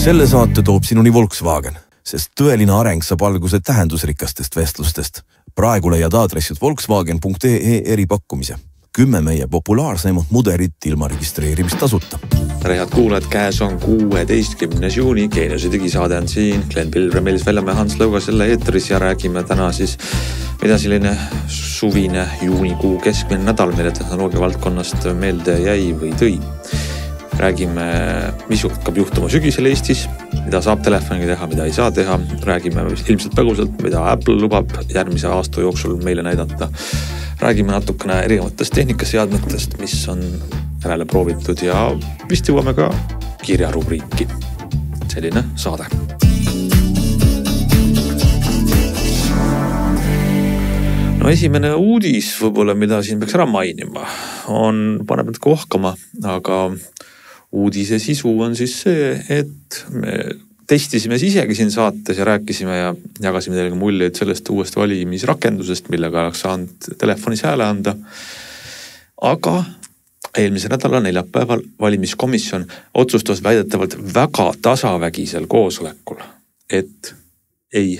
Selle saate toob sinuni Volkswagen, sest tõeline areng saab alguse tähendusrikastest vestlustest. Praegu leiad aadressid volkswagen.ee eripakkumise. 10 meie populaarseimat muderit ilma registreerimistasuta. Tere head kuulajad, käes on 16. juuni. Geeniuse digisaade on siin. Glenn Pilver, Meelis Veljamäe, Hans Lõuga selle eetris ja räägime täna siis, mida selline suvine juunikuu keskmine nädal meile tehnoloogia valdkonnast meelde jäi või tõi. Räägime, mis hakkab juhtuma sügisel Eestis, mida saab telefoniga teha, mida ei saa teha. Räägime ilmselt põgusalt, mida Apple lubab järgmise aasta jooksul meile näidata. Räägime natukene erinevatest tehnikaseadmetest, mis on järele proovitud ja vist jõuame ka kirjarubriiki. Selline saade. No esimene uudis võib-olla, mida siin peaks ära mainima, paneb nüüd kohkama, aga uudise sisu on siis see, et me testisime isegi siin saates ja rääkisime ja jagasime teile muljeid sellest uuest valimisrakendusest, millega oleks saanud telefonis hääle anda. Aga eelmise nädala neljapäeval valimiskomisjon otsustas väidetavalt väga tasavägisel koosolekul, et ei,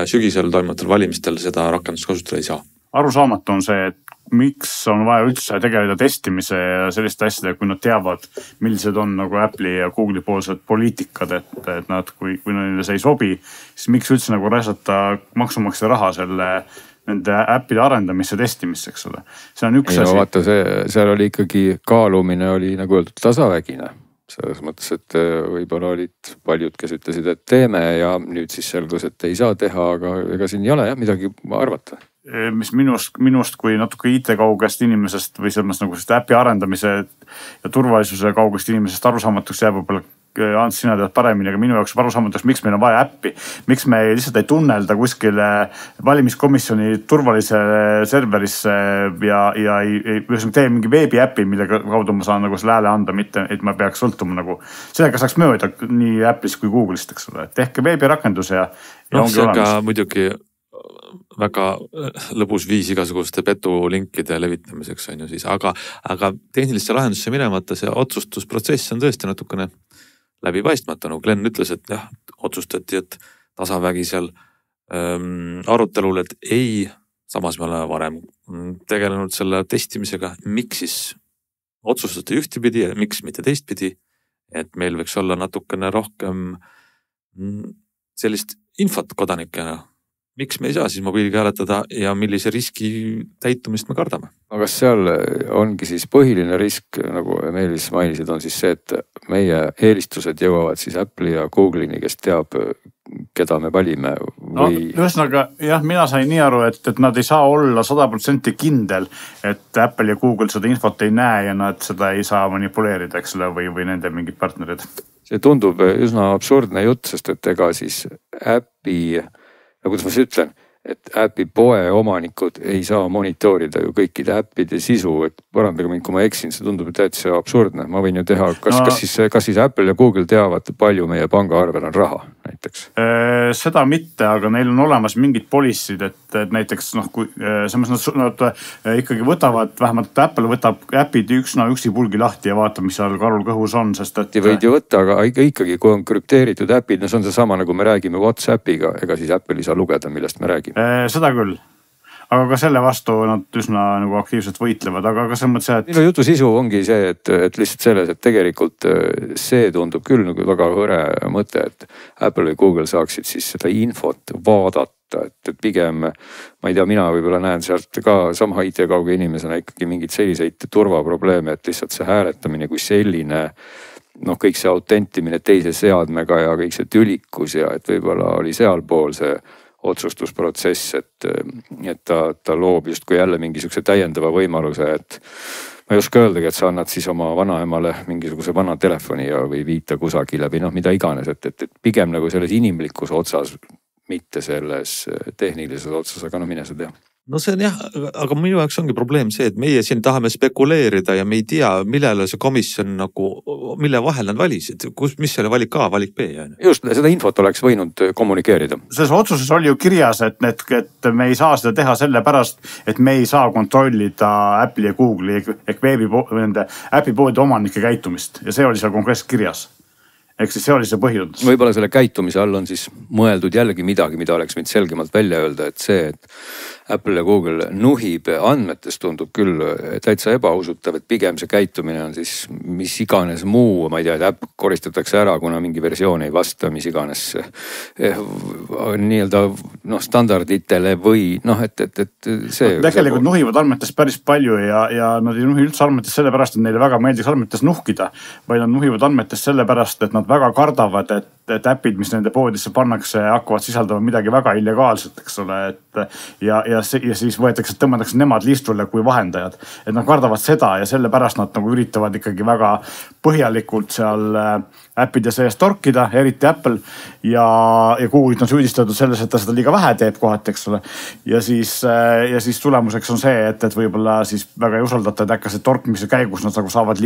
sügisel toimuvatel valimistel seda rakendust kasutada ei saa. Arusaamatu on see, et miks on vaja üldse tegeleda testimise ja selliste asjadega, kui nad teavad, millised on nagu Apple'i ja Google'i poolsed poliitikad, et nad, kui neile see ei sobi, siis miks üldse nagu raisata maksumaksja raha nende äppide arendamisse testimisse, eks ole. See on üks asi. Vaata, seal oli ikkagi kaalumine oli nagu öeldud tasavägine. Selles mõttes, et võib-olla olid paljud, kes ütlesid, et teeme ja nüüd siis selgus, et ei saa teha, aga ega siin ei ole jah midagi arvata. Mis minust kui natuke IT-kaugest inimesest või selles nagu äpi arendamise ja turvalisuse kaugest inimesest arusaamatuks jääb võib-olla Ants, sina tead paremini, aga minu jaoks arusaamatuks, miks meil on vaja äppi. Miks me lihtsalt ei tunnelda kuskile valimiskomisjoni turvalise serverisse ja ei tee mingi veebiäppi, mille kaudu ma saan nagu selle hääle anda, mitte et ma peaks sõltuma nagu. Sellega saaks mööda nii Apple'ist kui Google'ist, eks ole. Tehke veebirakenduse ja ongi olemas. See muidugi väga lõbus viis igasuguste petulinkide levitamiseks on ju siis, aga tehnilisse lahendusse minemata see otsustusprotsess on tõesti natukene läbipaistmata. No Glenn ütles, et jah, otsustati, et tasavägisel arutelul, et ei, samas me oleme varem tegelenud selle testimisega, miks siis otsustati ühtepidi ja miks mitte teistpidi, et meil võiks olla natukene rohkem sellist infot kodanikena. Miks me ei saa siis mobiiliga hääletada ja millise riski täitumist me kardame? Aga seal ongi siis põhiline risk, nagu Meelis mainisid, on siis see, et meie eelistused jõuavad siis Apple'i ja Google'ini, kes teab, keda me valime. Või... No, ühesõnaga, jah, mina sain nii aru, et nad ei saa olla 100% kindel, et Apple ja Google seda infot ei näe ja nad seda ei saa manipuleerida, eks ole, või nende mingid partnerid. See tundub üsna absurdne jutt, sest et ega siis äpi... Kuidas ma ütlen, et äpi poe omanikud ei saa monitoorida ju kõikide äppide sisu, et parandage mind, kui ma eksin, see tundub täitsa absurdne. Ma võin ju teha, kas siis Apple ja Google teavad, palju meie pangaarvel on raha näiteks? Seda mitte, aga neil on olemas mingid poliisid, et näiteks kui nad ikkagi võtavad, vähemalt Apple võtab äpid üksi pulgi lahti ja vaatab, mis seal karul kõhus on, sest et... Võid ju võtta, aga ikkagi, kui on krüpteeritud äpid, no see on see sama, nagu me räägime WhatsAppiga, ega siis Apple ei saa lugeda, millest me räägime. Seda küll. Aga ka selle vastu nad üsna nagu aktiivselt võitlevad, aga selles mõttes, et... Minu jutu sisu ongi see, et lihtsalt selles, et tegelikult see tundub küll nagu väga hõre mõte, et Apple või Google saaksid siis seda infot vaadata, et pigem, ma ei tea, mina võib-olla näen sealt ka sama IT-kauge inimesena ikkagi mingid selliseid turvaprobleeme, et lihtsalt see hääletamine kui selline, kõik see autentimine teise seadmega ja kõik see tülikus ja et võib-olla oli sealpool see otsustusprotsess, et ta loob just kui jälle mingisuguse täiendava võimaluse, et ma ei oska öeldagi, et sa annad siis oma vanaemale mingisuguse vana telefoni või viita kusagile või mida iganes, et pigem nagu selles inimlikus otsas, mitte selles tehnilises otsas, aga mine sa tea. No see on jah, aga minu jaoks ongi probleem see, et meie siin tahame spekuleerida ja me ei tea, millele see komisjon mille vahel nad valisid, mis selle valik A, valik B. Just, seda infot oleks võinud kommunikeerida. Selles otsuses oli ju kirjas, et me ei saa seda teha selle pärast, et me ei saa kontrollida Apple'i ja Google'i ehk nende äpipoodi omanike käitumist ja see oli seal konkreetselt kirjas. Ehk siis see oli see põhjus. Võib-olla selle käitumise all on siis mõeldud jällegi midagi, mida oleks võinud selgemalt välja öelda, et see, et Apple ja Google nuhib andmetest, tundub küll täitsa ebausutav, et pigem see käitumine on siis mis iganes muu, ma ei tea, et äpp koristatakse ära, kuna mingi versioon ei vasta mis iganes nii-öelda standarditele või et see. Tegelikult nuhivad andmetest päris palju ja nad ei nuhi üldse andmetest sellepärast, et neile väga meeldiks andmetest nuhkida, vaid nad nuhivad andmetest sellepärast, et nad väga kardavad, et äpid, mis nende poodisse pannakse, hakkavad sisaldama midagi väga illegaalset, eks ole, ja siis tõmmatakse nemad listrule kui vahendajad. Et nad kardavad seda ja sellepärast nad nagu üritavad ikkagi väga põhjalikult seal äppide sees torkida, eriti Apple ja Google'it on süüdistatud selles, et ta seda liiga vähe teeb kohati, eks ole. Ja siis tulemuseks on see, et võib-olla siis väga ei usaldata, et äkka see torkmise käigus nad nagu saavad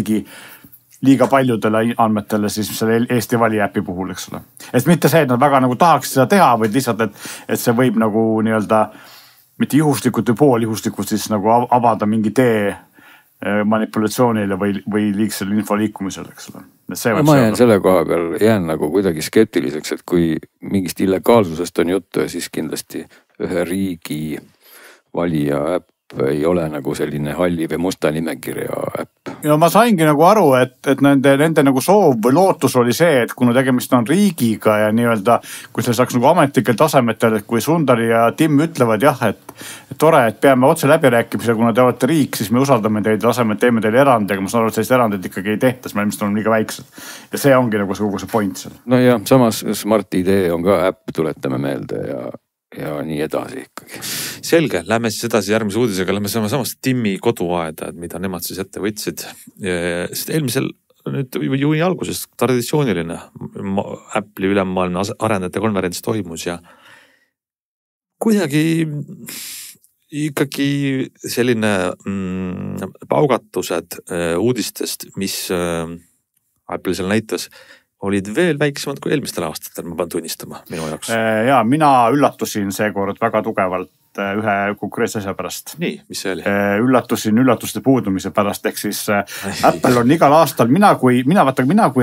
liiga paljudele andmetele siis selle Eesti Vali äpi puhul, eks ole. Et mitte see, et nad väga nagu tahaks seda teha, vaid lihtsalt, et see võib nagu nii-öelda mitte juhuslikult või pooljuhuslikult siis nagu avada mingi tee manipulatsioonile või liigsele info liikumisele, eks ole. Ma jään selle koha peal jään nagu kuidagi skeptiliseks, et kui mingist illegaalsusest on juttu ja siis kindlasti ühe riigi valija äpp ei ole nagu selline halli või musta nimekirja äpp. Ja ma saingi nagu aru, et nende nagu soov või lootus oli see, et kuna tegemist on riigiga ja nii-öelda, kui see saaks nagu ametlikel tasemetel, et kui Sundari ja Tim ütlevad jah, et tore, et peame otse läbirääkimise, kuna te olete riik, siis me usaldame teid tasemel, teeme teile erandi, aga ma saan aru, et sellist erandit ikkagi ei tehta, sest me ilmselt on liiga väiksed. Ja see ongi nagu kogu see point seal. No ja samas Smart ID on ka äpp, tuletame meelde ja nii edasi ikkagi. Selge, lähme siis edasi järgmise uudisega, lähme samast Timmi koduaeda, et mida nemad siis ette võtsid. Sest eelmisel nüüd juuni alguses traditsiooniline Apple'i ülemaailmne arendajate konverents toimus ja kuidagi ikkagi selline paugatused uudistest, mis Apple seal näitas, olid veel väiksemad kui eelmistel aastatel, ma pean tunnistama minu jaoks. Ja mina üllatusin seekord väga tugevalt ühe konkreetse asja pärast. Nii, mis see oli? Üllatusin üllatuste puudumise pärast, ehk siis Apple on igal aastal, mina kui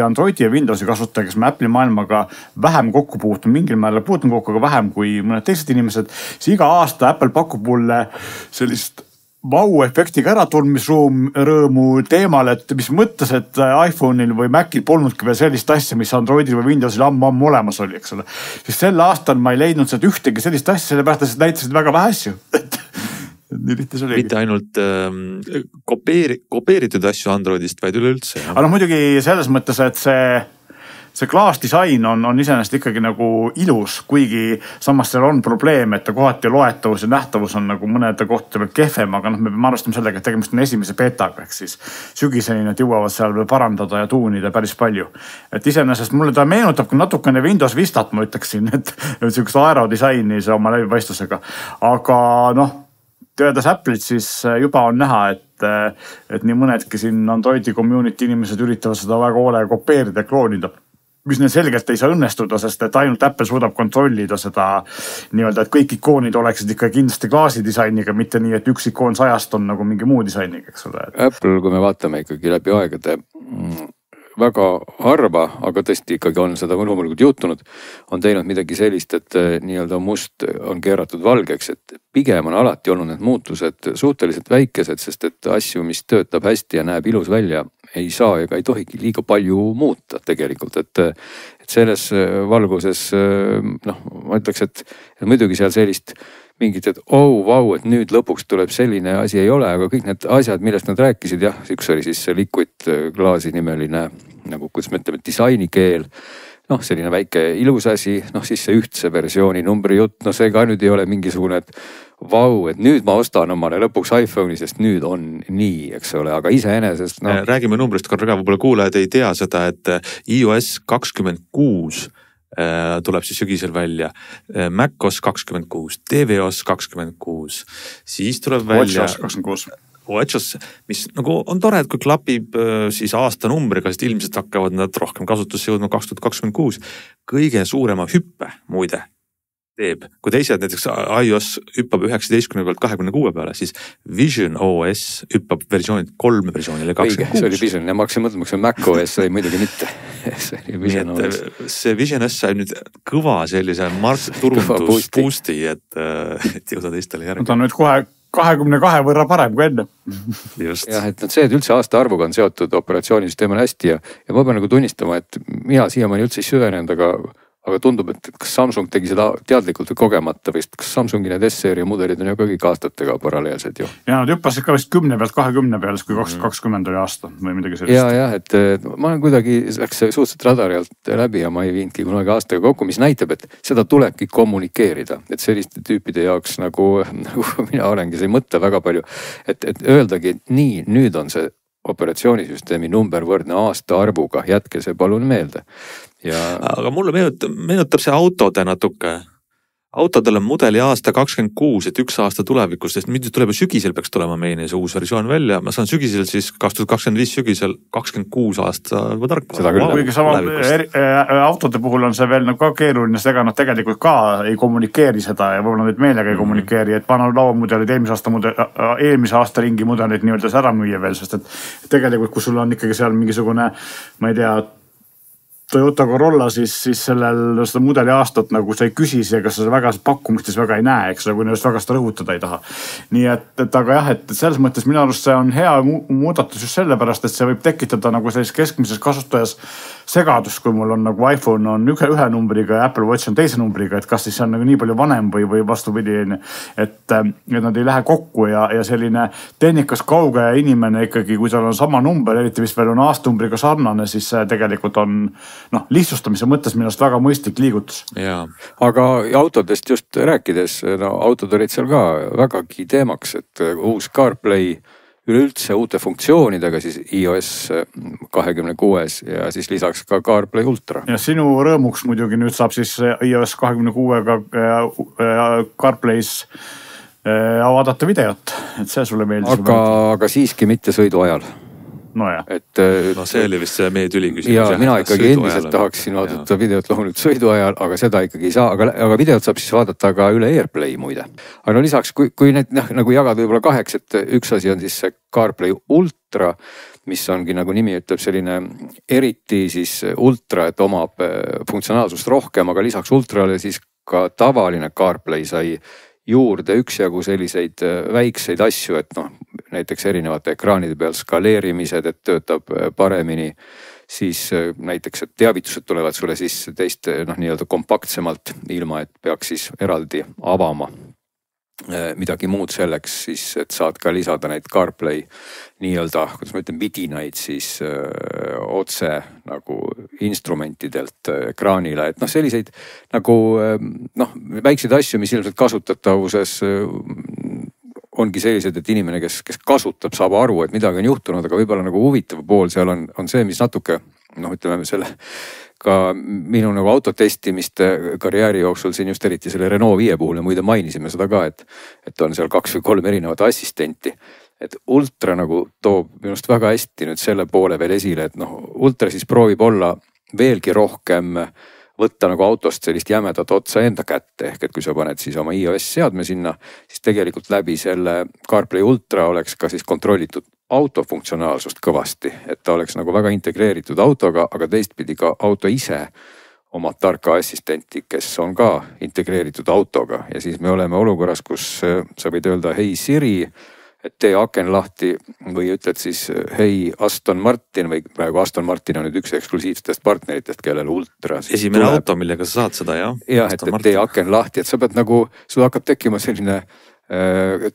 Androidi ja Windowsi kasutaja, kes me Apple'i maailmaga vähem kokku puutun, mingil määral puutun kokku, aga vähem kui mõned teised inimesed, siis iga aasta Apple pakub mulle sellist vau-efektiga äratulmisrõõmu teemal, et mis mõttes, et iPhone'il või Mac'il polnudki veel sellist asja, mis Androidil või Windowsil ammu olemas oli, eks ole. Siis sel aastal ma ei leidnud seda ühtegi sellist asja, sellepärast et näitasid väga vähe asju. Nii lihtne see oligi. Mitte ainult kopeeritud asju Androidist, vaid üleüldse. Aga muidugi selles mõttes, et see klaasdisain on iseenesest ikkagi nagu ilus, kuigi samas seal on probleem, et ta kohati loetavus ja nähtavus on nagu mõnede kohtade peal kehvem, aga me peame arvestama sellega, et tegemist on esimese betaga, ehk siis sügiseni nad jõuavad seal veel parandada ja tuunida päris palju. Et iseenesest mulle ta meenutab kui natukene Windows Vistat, ma ütleksin, et sihukest aerodisaini see oma läbipaistusega. Aga töödes Apple'it siis juba on näha, et nii mõnedki siin Androidi community inimesed üritavad seda väga hoolega kopeerida ja kloonida, mis neil selgelt ei saa õnnestuda, sest et ainult Apple suudab kontrollida seda nii-öelda, et kõik ikoonid oleksid ikka kindlasti klaasidisainiga, mitte nii, et üks ikoon 100 on nagu mingi muu disainiga, eks ole. Apple, kui me vaatame ikkagi läbi aegade, väga harva, aga tõesti ikkagi on seda loomulikult juhtunud, on teinud midagi sellist, et nii-öelda must on keeratud valgeks, et pigem on alati olnud need muutused suhteliselt väikesed, sest et asju, mis töötab hästi ja näeb ilus välja, ei saa ega ei tohigi liiga palju muuta tegelikult, et selles valguses, ma ütleks, et muidugi seal sellist mingit, et vau, et nüüd lõpuks tuleb selline asi ei ole, aga kõik need asjad, millest nad rääkisid, jah, üks oli siis see Liquid Glass'i nimeline, nagu kuidas me ütleme, disainikeel, selline väike ilus asi, siis see ühtse versiooni numbri jutt, see ka nüüd ei ole mingisugune, et vau, et nüüd ma ostan omale lõpuks iPhone'i, sest nüüd on nii, eks ole, aga iseenesest Räägime numbrist korraga, võib-olla kuulajad ei tea seda, et iOS 26 tuleb siis sügisel välja, macOS 26, tvOS 26, siis tuleb välja WatchOS, mis nagu on tore, et kui klapib siis aastanumbriga, sest ilmselt hakkavad nad rohkem kasutusse jõudma 2026. Kõige suurema hüppe, muide, teeb. Kui teised näiteks iOS hüppab 19 pealt 26 peale, siis Vision OS hüppab versioonid 3 versioonile 26. See oli Vision ja ma hakkasin mõtlema, see Mac OS sai muidugi mitte. See oli Vision OS. See Vision OS sai nüüd kõva sellise turundus boost'i, et jõuda teistele järgi. Ta on nüüd kohe 22 võrra parem kui enne. Just. Jah, et see, et üldse aasta arvuga on seotud operatsioonisüsteem on hästi ja ma pean nagu tunnistama, et mina siiamaani üldse ei süvenenud, aga tundub, et kas Samsung tegi seda teadlikult või kogemata või kas Samsungi need S-seeria mudelid on ju ka kõik aastatega paralleelsed ju. Ja nad hüppasid ka vist 10 pealt 20 peale, kui 2020 oli aasta või midagi sellist. Ja, et ma olen kuidagi läks suhteliselt radari alt läbi ja ma ei viinudki kunagi aastaga kokku, mis näitab, et seda tulebki kommunikeerida. Et selliste tüüpide jaoks nagu mina olengi, see ei mõtle väga palju. Et öeldagi, et nii, nüüd on see operatsioonisüsteemi number võrdne aasta arvuga, jätke see palun meelde. Aga mulle meenutab see autode natuke. Autodel on mudeli aasta 26, et 1 aasta tulevikus, sest nüüd tuleb sügisel peaks tulema meile see uus versioon välja. Ma saan sügisel siis 2025 sügisel 26 aasta tarkvara. Kuigi sama autode puhul on see veel nagu ka keeruline, sest ega nad tegelikult ka ei kommunikeeri seda ja võib-olla nüüd meelega ei kommunikeeri, et panna lauamudelid eelmise aasta ringi mudelid nii-öelda ära müüa veel, sest et tegelikult kui sul on ikkagi seal mingisugune, ma ei tea, Toyota Corolla, siis sellel seda mudeli aastat nagu sa ei küsis ja kas sa väga pakkumistes väga ei näe, eks kui neist väga seda rõhutada ei taha. Nii et aga jah, et selles mõttes minu arust see on hea muudatus just sellepärast, et see võib tekitada nagu sellis keskmises kasutajas segadust, kui mul on nagu iPhone on ühe numbriga ja Apple Watch on teise numbriga, et kas siis see on nagu nii palju vanem või vastupidi, et nad ei lähe kokku ja selline tehnikas kauge inimene ikkagi, kui seal on sama number, eriti vist veel on aastumbriga sarnane, siis see tegelikult on lihtsustamise mõttes minust väga mõistlik liigutus. Ja. Aga autodest just rääkides, autod olid seal ka vägagi teemaks, et uus CarPlay üleüldse uute funktsioonidega siis iOS 26 ja siis lisaks ka CarPlay Ultra. Ja sinu rõõmuks muidugi nüüd saab siis iOS 26-ga CarPlays vaadata videot, et see sulle meeldis. Aga siiski mitte sõidu ajal. See oli vist see meie tüli küsimus. Ja mina ikkagi endiselt tahaksin vaadata videot loomulikult sõidu ajal, aga seda ikkagi ei saa, aga videot saab siis vaadata ka üle AirPlay muide. Aga lisaks, kui need nagu jagada võib-olla 2, et üks asi on siis see CarPlay Ultra, mis ongi nagu nimi ütleb selline eriti siis Ultra, et omab funktsionaalsust rohkem, aga lisaks Ultrale siis ka tavaline CarPlay sai juurde üksjagu selliseid väikseid asju, et näiteks erinevate ekraanide peal skaleerimised, et töötab paremini, siis näiteks, et teavitused tulevad sulle siis teist nii-öelda kompaktsemalt, ilma et peaks siis eraldi avama midagi muud selleks, siis et saad ka lisada neid CarPlay nii-öelda, kuidas ma ütlen, vidinaid siis otse nagu instrumentidelt ekraanile, et selliseid nagu väikseid asju, mis ilmselt kasutatavuses ongi sellised, et inimene, kes kasutab, saab aru, et midagi on juhtunud, aga võib-olla nagu huvitav pool seal on see, mis natuke, ütleme selle ka minu nagu autotestimiste karjääri jooksul siin just eriti selle Renault 5 puhul ja muide mainisime seda ka, et on seal 2 või 3 erinevat assistenti. Et Ultra nagu toob minust väga hästi nüüd selle poole veel esile, et Ultra siis proovib olla veelgi rohkem võtta nagu autost sellist jämedat otsa enda kätte, ehk et kui sa paned siis oma iOS seadme sinna, siis tegelikult läbi selle CarPlay Ultra oleks ka siis kontrollitud autofunktsionaalsust kõvasti, et ta oleks nagu väga integreeritud autoga, aga teistpidi ka auto ise oma tarka assistenti, kes on ka integreeritud autoga ja siis me oleme olukorras, kus sa võid öelda hei Siri, et tee aken lahti või ütled siis hei Aston Martin või praegu Aston Martin on nüüd üks eksklusiivsetest partneritest, kellel Ultra esimene tuleb. Auto, millega sa saad seda, jah? Jah, et tee aken lahti, et sa pead nagu, sul hakkab tekkima selline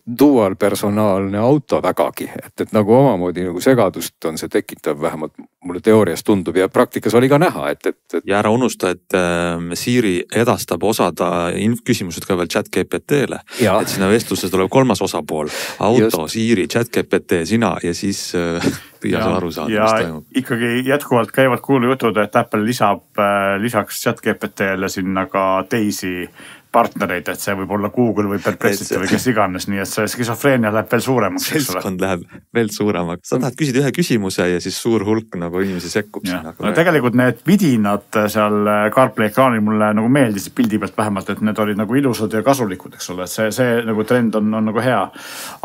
dual personaalne auto vägagi, et nagu omamoodi nagu segadust on see tekitav, vähemalt mulle teoorias tundub ja praktikas oli ka näha, et... Ja ära unusta, et Siri edastab osada küsimused ka veel ChatGPT-le, et sinna vestluses tuleb 3. osapool, auto, just. Siri, ChatGPT, sina ja siis püüa seal aru saada, mis toimub. Ikkagi jätkuvalt käivad kuulujutud, et Apple lisab lisaks ChatGPT-le sinna ka teisi partnereid, et see võib olla Google või Perplexity või kes iganes, nii et see skisofreenia läheb veel suuremaks. Seltskond läheb veel suuremaks. Sa tahad küsida ühe küsimuse ja siis suur hulk nagu inimesi sekkub. No, tegelikult need vidinad seal CarPlay ekraanil mulle nagu meeldisid pildi pealt vähemalt, et need olid nagu ilusad ja kasulikud, eks ole, et see nagu trend on nagu hea.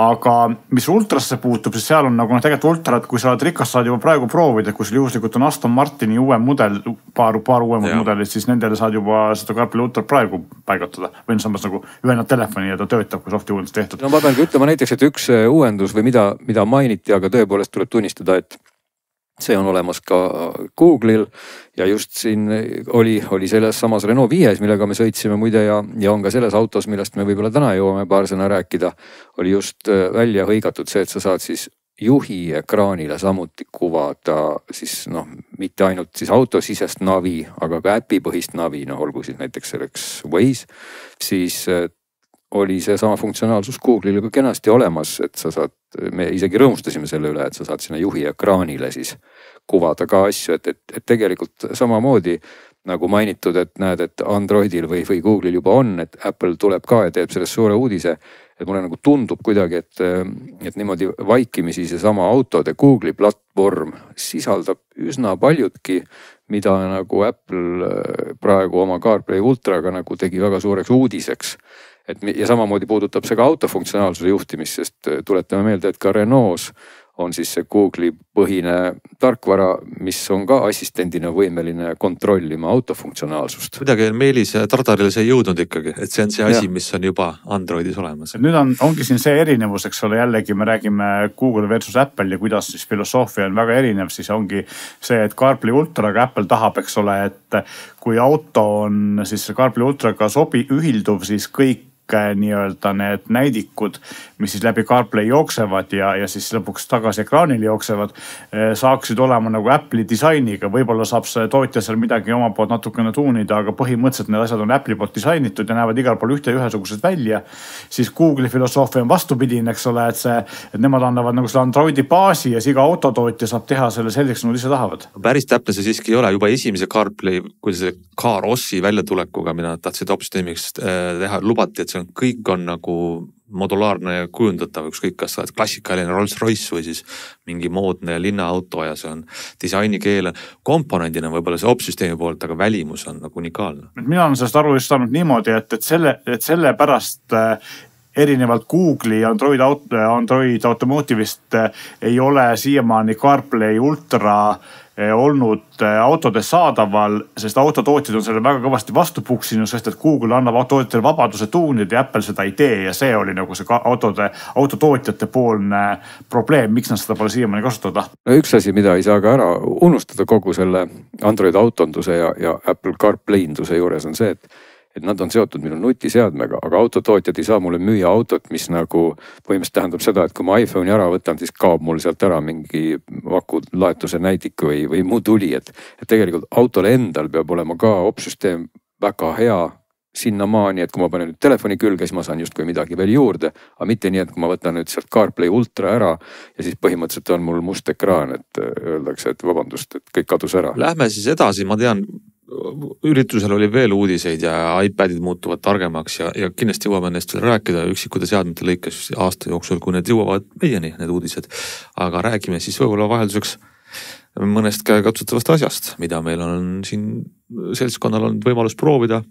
Aga mis ultrasse puutub, siis seal on nagu tegelikult ultrad, kui sa oled rikas, saad juba praegu proovida, kui sul juhuslikult on Aston Martini uue mudel, paar uuemad mudelid, siis nendele saad juba seda CarPlay ultra praegu paigutada. Või samas nagu ühendad telefoni ja ta töötab, kui softi uuendus tehtud. No ma pean ka ütlema näiteks, et üks uuendus või mida mainiti, aga tõepoolest tuleb tunnistada, et see on olemas ka Google'il ja just siin oli selles samas Renault 5, millega me sõitsime muide ja on ka selles autos, millest me võib-olla täna jõuame paar sõna rääkida, oli just välja hõigatud see, et sa saad siis juhi ekraanile samuti kuvada siis mitte ainult siis autosisest navi, aga ka äpipõhist navi, olgu siis näiteks selleks Waze, siis oli see sama funktsionaalsus Google'il ka kenasti olemas, et sa saad, me isegi rõõmustasime selle üle, et sa saad sinna juhi ekraanile siis kuvada ka asju, et tegelikult samamoodi nagu mainitud, et näed, et Androidil või Google'il juba on, et Apple tuleb ka ja teeb sellest suure uudise. Et mulle nagu tundub kuidagi, et niimoodi vaikimisi seesama autode Google'i platvorm sisaldab üsna paljudki, mida nagu Apple praegu oma CarPlay Ultraga nagu tegi väga suureks uudiseks. Ja samamoodi puudutab see ka autofunktsionaalsuse juhtimist, sest tuletame meelde, et ka Renault's on siis see Google'i põhine tarkvara, mis on ka assistendina võimeline kontrollima autofunktsionaalsust. Kuidagi Meelis Tartarile see ei jõudnud ikkagi, et see on see asi, mis on juba Androidis olemas. Nüüd ongi siin see erinevus, eks ole, jällegi me räägime Google versus Apple ja kuidas siis filosoofia on väga erinev, siis ongi see, et CarPlay Ultraga Apple tahab, eks ole, et kui auto on siis CarPlay Ultraga ühilduv, siis kõik nii-öelda need näidikud, mis siis läbi CarPlay jooksevad ja siis lõpuks tagasi ekraanil jooksevad, saaksid olema nagu Apple'i disainiga. Võib-olla saab see tootja seal midagi oma poolt natukene tuunida, aga põhimõtteliselt need asjad on Apple'i poolt disainitud ja näevad igal pool ühesugused välja. Siis Google'i filosoofia on vastupidine, eks ole, et nemad annavad nagu selle Androidi baasi ja iga autotootja saab teha selle selliseks, nagu ise tahavad. Päris täpne see siiski ei ole. Juba esimese CarPlay, kui see CarOSi väljatulekuga, mida tahtsid opsüsteemiks teha, lubati, et kõik on nagu modulaarne ja kujundatav, ükskõik kas sa oled klassikaline Rolls-Royce või siis mingi moodne linnaauto ja see on disainikeel. Komponendina võib-olla see opsüsteemi poolt, aga välimus on nagu unikaalne. Mina olen sellest aru just saanud niimoodi, et selle pärast erinevalt Google'i Android Automotive'ist ei ole siiamaani CarPlay Ultra olnud autodes saadaval, sest autotootjad on selle väga kõvasti vastu puksinud, sest et Google annab autotootjatele vabaduse tuunida ja Apple seda ei tee ja see oli nagu see autotootjate poolne probleem, miks nad seda pole siiamaani kasutada tahtnud. No üks asi, mida ei saa ka ära unustada kogu selle Android autonduse ja Apple CarPlay'nduse juures on see, et nad on seotud minu nutiseadmega, aga autotootjad ei saa mulle müüa autot, mis nagu põhimõtteliselt tähendab seda, et kui ma iPhone'i ära võtan, siis kaob mul sealt ära mingi akulaetuse näidik või muu tuli, et tegelikult autole endal peab olema ka opsüsteem väga hea sinnamaani, et kui ma panen nüüd telefoni külge, siis ma saan justkui midagi veel juurde, aga mitte nii, et kui ma võtan nüüd sealt CarPlay Ultra ära ja siis põhimõtteliselt on mul must ekraan, et öeldakse, et vabandust, et kõik kadus ära. Lähme siis edasi, ma tean, üritusel oli veel uudiseid ja iPadid muutuvad targemaks ja kindlasti jõuame neist veel rääkida üksikute seadmete lõikes aasta jooksul, kui need jõuavad meieni, need uudised. Aga räägime siis võib-olla vahelduseks mõnest käekatsutavast asjast, mida meil on siin seltskonnal olnud võimalus proovida.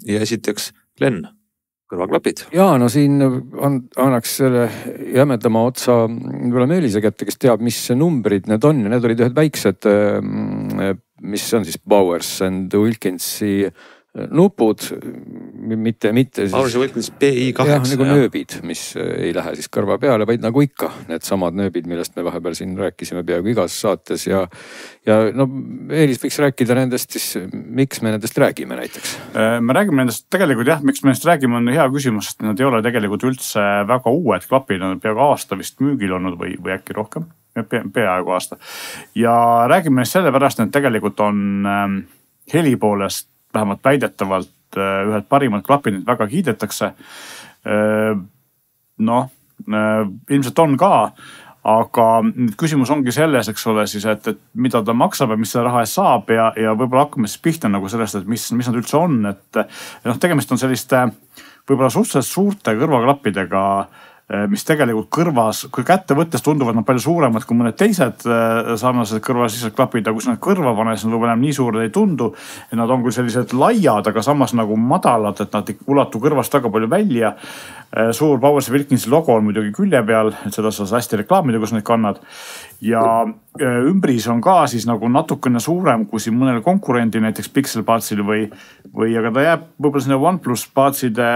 Ja esiteks Glen, kõrvaklapid. Jaa, no siin annaks selle jämedama otsa võib-olla Meelise kätte, kes teab, mis numbrid need on ja need olid ühed väiksed, mis on siis Bowers and Wilkinsi nupud, mitte siis. Bowers and Wilkins BI8. Jah, nagu nööbid, mis ei lähe siis kõrva peale, vaid nagu ikka need samad nööbid, millest me vahepeal siin rääkisime peaaegu igas saates ja no Eelis võiks rääkida nendest siis, miks me nendest räägime näiteks? Me räägime nendest tegelikult jah, miks me nendest räägime on hea küsimus, sest nad ei ole tegelikult üldse väga uued klapid, nad on peaaegu aasta vist müügil olnud või äkki rohkem, peaaegu aasta. Ja räägime sellepärast, et tegelikult on heli poolest vähemalt väidetavalt ühed parimad klapid, need väga kiidetakse. Ilmselt on ka, aga nüüd küsimus ongi selles, eks ole siis, et mida ta maksab ja mis selle raha eest saab ja võib-olla hakkame siis pihta nagu sellest, et mis nad üldse on, et noh, tegemist on selliste võib-olla suhteliselt suurte kõrvaklappidega, mis tegelikult kõrvas, kui kätte võttes tunduvad nad palju suuremad kui mõned teised sarnased kõrvasised klapid, aga kui sa nad kõrva pane, siis nad võib-olla enam nii suured ei tundu. Nad on küll sellised laiad, aga samas nagu madalad, et nad ulatu kõrvast väga palju välja. Suur Bowers & Wilkinsi logo on muidugi külje peal, et seda sa hästi reklaamida, kus neid kannad. Ja ümbris on ka siis nagu natukene suurem kui siin mõnel konkurendi, näiteks Pixel Budsil või aga ta jääb võib-olla sinna OnePlus Budside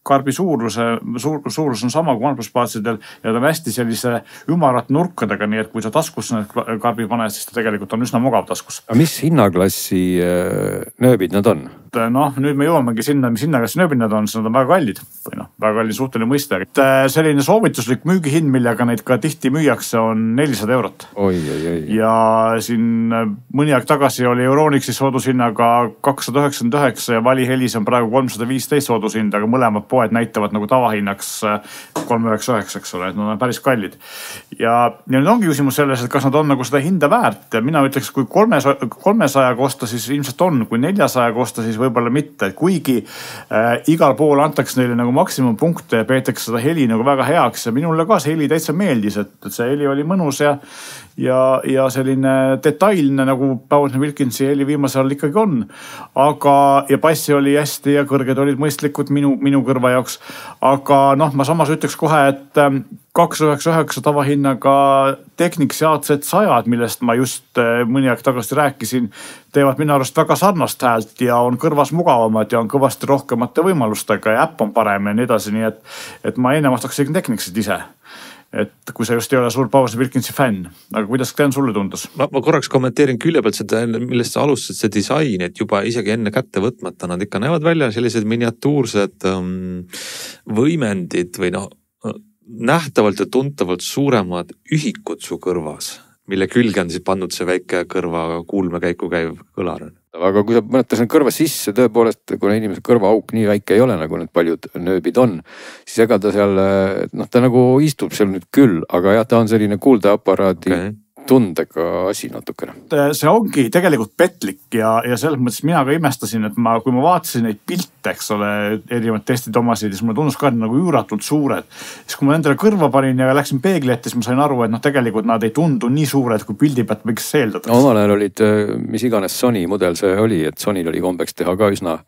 karbi suurus on sama kui OnePlus Budsidel ja ta on hästi sellise ümarat nurkadega, nii et kui sa taskusse need karbi paned, siis ta tegelikult on üsna mugav taskus. Aga mis hinnaklassi nööbid nad on? Noh, nüüd me jõuamegi sinna, mis hinnaklassi nööbid nad on, siis nad on väga kallid või noh, väga kalli suhteline mõiste. Selline soovituslik müügihind, millega neid ka tihti müüakse, on 400 eurot. Oi. Ja siin mõni aeg tagasi oli Euronixis soodushinnaga 299 ja Valihelis on praegu 315 soodushind, aga mõlemad poed näitavad nagu tavahinnaks 399, eks ole, et nad on päris kallid. Ja nüüd ongi küsimus selles, et kas nad on nagu seda hinda väärt ja mina ütleks, kui 300 kosta, siis ilmselt on, kui 400 kosta, siis võib-olla mitte, kuigi igal pool antakse neile nagu maksimumpunkte ja peetakse seda heli nagu väga heaks ja minule ka see heli täitsa meeldis, et see heli oli mõnus ja selline detailne nagu Bowers & Wilkinsi heli viimasel ajal ikkagi on. Ja passi oli hästi ja kõrged olid mõistlikud minu kõrva jaoks. Aga noh, ma samas ütleks kohe, et 299 tavahinnaga Technics ja AZ100, millest ma just mõni aeg tagasi rääkisin, teevad minu arust väga sarnast häält ja on kõrvas mugavamad ja on kõvasti rohkemate võimalustega ja äpp on parem ja nii edasi, nii et ma enne vastaks Technicsit ise. Et kui sa just ei ole suur Bowers & Wilkinsi fänn, aga kuidas Glen sulle tundus? Ma korraks kommenteerin külje pealt seda, millest sa alustasid see disain, et juba isegi enne kätte võtmata nad ikka näevad välja sellised miniatuursed võimendid või noh, nähtavalt ja tuntavalt suuremad ühikud su kõrvas, mille külge on siis pandud see väike kõrva kuulmekäiku käiv kõlar. Aga kui sa mõned sinna kõrva sisse, tõepoolest, kuna inimese kõrvaauk nii väike ei ole, nagu need paljud nööbid on, siis ega ta seal, noh, ta nagu istub seal nüüd küll, aga jah, ta on selline kuuldeaparaadi tundega asi natukene. See ongi tegelikult petlik ja selles mõttes mina ka imestasin, et kui ma vaatasin neid pilte, eks ole, erinevad testid omasid, siis mulle tundus ka nagu üüratult suured. Siis kui ma endale kõrva panin ja läksin peegli ette, siis ma sain aru, et noh, tegelikult nad ei tundu nii suured, kui pildi pealt võiks eeldada. Omal ajal olid, mis iganes Sony mudel see oli, et Sonyl oli kombeks teha ka üsna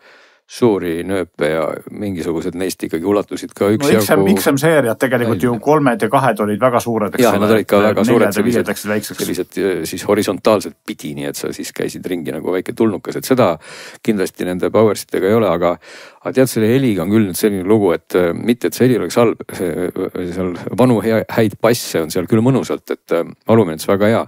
suuri nööpe ja mingisugused neist ikkagi ulatusid ka üksjagu. XM-seeriad tegelikult ju 3 ja 2 olid väga suured. Jah, nad olid ka väga suured, sellised siis horisontaalselt pidi, nii et sa siis käisid ringi nagu väike tulnukas, et seda kindlasti nende Bowersitega ei ole, aga tead, selle heliga on küll nüüd selline lugu, et mitte, et see heli oleks halb, seal vanu häid passe on seal küll mõnusalt, et alumine on väga hea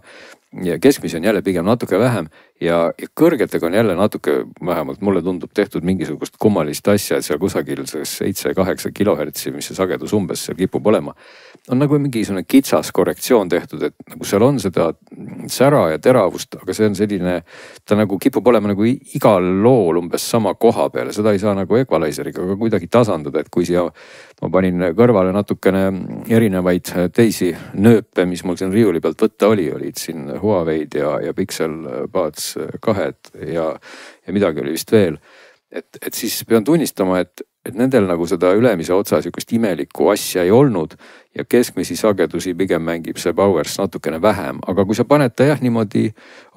ja keskmisi on jälle pigem natuke vähem ja kõrgetega on jälle natuke, vähemalt mulle tundub tehtud mingisugust kummalist asja, et seal kusagil 7-8 kilohertsi, mis see sagedus umbes seal kipub olema, on nagu mingisugune kitsas korrektsioon tehtud, et nagu seal on seda sära ja teravust, aga see on selline, ta nagu kipub olema nagu igal lool umbes sama koha peale, seda ei saa nagu equalizeriga ka kuidagi tasandada, et kui siia ma panin kõrvale natukene erinevaid teisi nööpe, mis mul siin riiuli pealt võtta olid siin Huawei'd ja Pixel Buds 2 ja midagi oli vist veel. Et siis pean tunnistama, et nendel nagu seda ülemise otsa sihukest imelikku asja ei olnud ja keskmisi sagedusi pigem mängib see Bowers natukene vähem. Aga kui sa paned ta jah niimoodi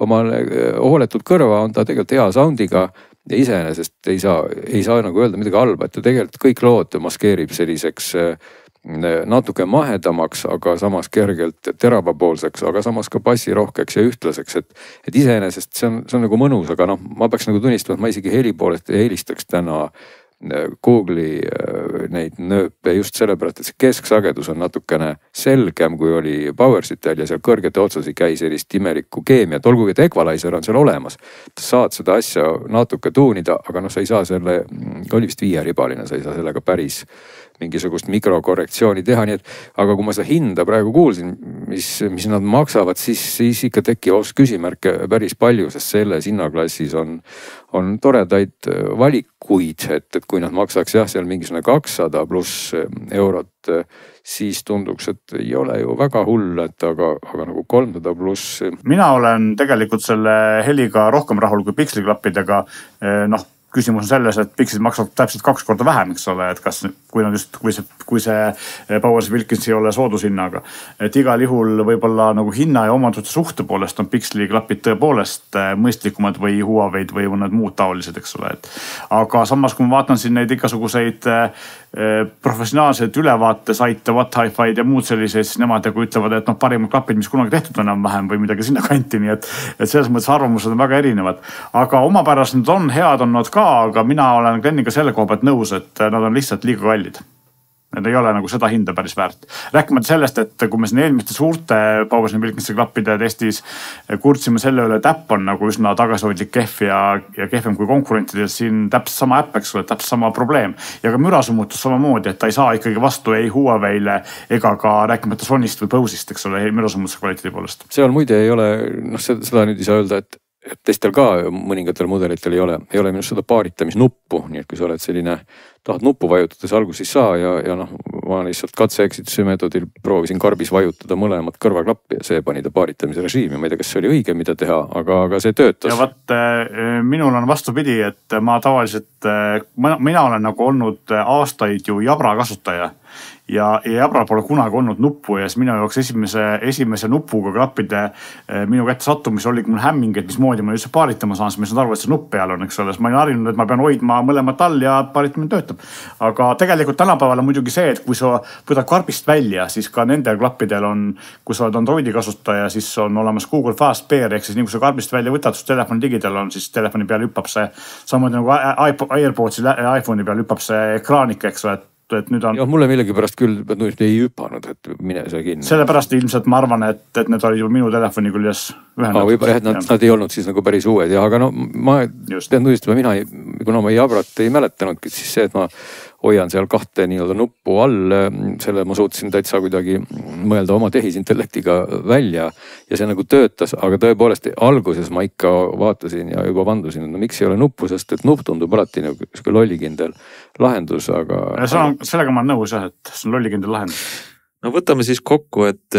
omale hooletud kõrva, on ta tegelikult hea soundiga ja iseenesest ei saa nagu öelda midagi halba, et ta tegelikult kõik lood maskeerib selliseks natuke mahedamaks, aga samas kergelt teravapoolseks, aga samas ka bassirohkeks ja ühtlaseks, et iseenesest see on nagu mõnus, aga noh, ma peaks nagu tunnistama, et ma isegi heli poolest ei helistaks täna Google'i neid nööpe just sellepärast, et see kesksagedus on natukene selgem, kui oli Bowersitel ja seal kõrgete otsas ei käi sellist imelikku keemiat, olgugi et equalizer on seal olemas. Saad seda asja natuke tuunida, aga noh, sa ei saa selle, oli vist 5-ribaline, sa ei saa sellega päris mingisugust mikrokorrektsiooni teha, nii et aga kui ma seda hinda praegu kuulsin, mis nad maksavad, siis ikka tekib küsimärke päris palju, sest selles hinnaklassis on toredaid valikuid, et kui nad maksaks jah, seal mingisugune 200 pluss eurot, siis tunduks, et ei ole ju väga hull, et aga nagu 300 pluss. Mina olen tegelikult selle heliga rohkem rahul kui piksliklappidega, küsimus on selles, et piksid maksavad täpselt 2 korda vähem, eks ole, et kas, kui see Bowers Wilkins ei ole soodushinnaga. Et igal juhul võib-olla nagu hinna ja omaduste suhte poolest on piksliklapid tõepoolest mõistlikumad või Huawei'd või need muud taolised, eks ole. Aga samas, kui ma vaatan siin neid igasuguseid professionaalseid ülevaatesaite, What Hi-Fi'd ja muud selliseid, siis nemad ütlevad, et parimad klapid, mis kunagi tehtud on vähem või midagi sinna kanti, nii et selles mõttes arvamused on väga erinevad. Aga omapärast need on head, on nad ka, aga mina olen Gleniga selle koha pealt nõus, et nad on lihtsalt liiga kallid. Need ei ole nagu seda hinda päris väärt. Rääkimata sellest, et kui me siin eelmiste suurte Bowers & Wilkinsi klappide testis kurtsime selle üle, et äpp on nagu üsna tagasihoidlik kehv ja kehvem kui konkurentidel, siin täpselt sama äpp, eks ole, täpselt sama probleem. Ja ka mürasummutus samamoodi, et ta ei saa ikkagi vastu ei Huawei'le ega ka rääkimata Sonyst või Bose'ist, eks ole, mürasummutuse kvaliteedi poolest. Seal muide ei ole, seda nüüd ei saa öelda, et teistel ka mõningatel mudelitel ei ole minust seda paaritamisnuppu, nii et kui sa oled selline, tahad nuppu vajutades alguses saa ja ma lihtsalt katse-eksituse meetodil proovisin karbis vajutada mõlemat kõrvaklappi ja see pani ta paaritamise režiimi. Ma ei tea, kas see oli õige, mida teha, aga see töötas. Ja vaat, minul on vastupidi, et ma tavaliselt, mina olen nagu olnud aastaid ju Jabra kasutaja. Ja Jabra pole kunagi olnud nuppu ja siis minu jaoks esimese nupuga klappide minu kätte sattumis oligi mul hämming, et mismoodi ma üldse paaritama saan, siis ma ei saanud aru, et see nupp peal on, eks ole. Ma olin harjunud, et ma pean hoidma mõlemat all ja paaritamine töötab. Aga tegelikult tänapäeval on muidugi see, et kui sa võtad karbist välja, siis ka nendel klappidel on, kui sa oled Androidi kasutaja, siis on olemas Google Fast Pair, ehk siis nii kui sa karbist välja võtad, siis telefoni digidel on, siis telefoni peal hüppab see, samamoodi nagu AirPodsi iPhone'i peal hüppab see ekraanik, eks ole, et nüüd on... Ja mulle millegipärast küll ei hüpanud, et mine see kinni. Sellepärast ilmselt ma arvan, et need olid juba minu telefoni küljes ühendatud. Võib-olla, et nad ei olnud siis nagu päris uued, aga ma pean tunnistama, kuna ma Jabrat ei mäletanudki, siis see, et ma hoian seal 2 nii-öelda nuppu all, selle ma suutsin täitsa kuidagi mõelda oma tehisintellektiga välja ja see nagu töötas, aga tõepoolest alguses ma ikka vaatasin ja juba vandusin, et miks ei ole nuppu, sest et nupp tundub alati nagu lollikindel lahendus, aga... Sellega ma olen nõus, et see on lollikindel lahendus. No võtame siis kokku, et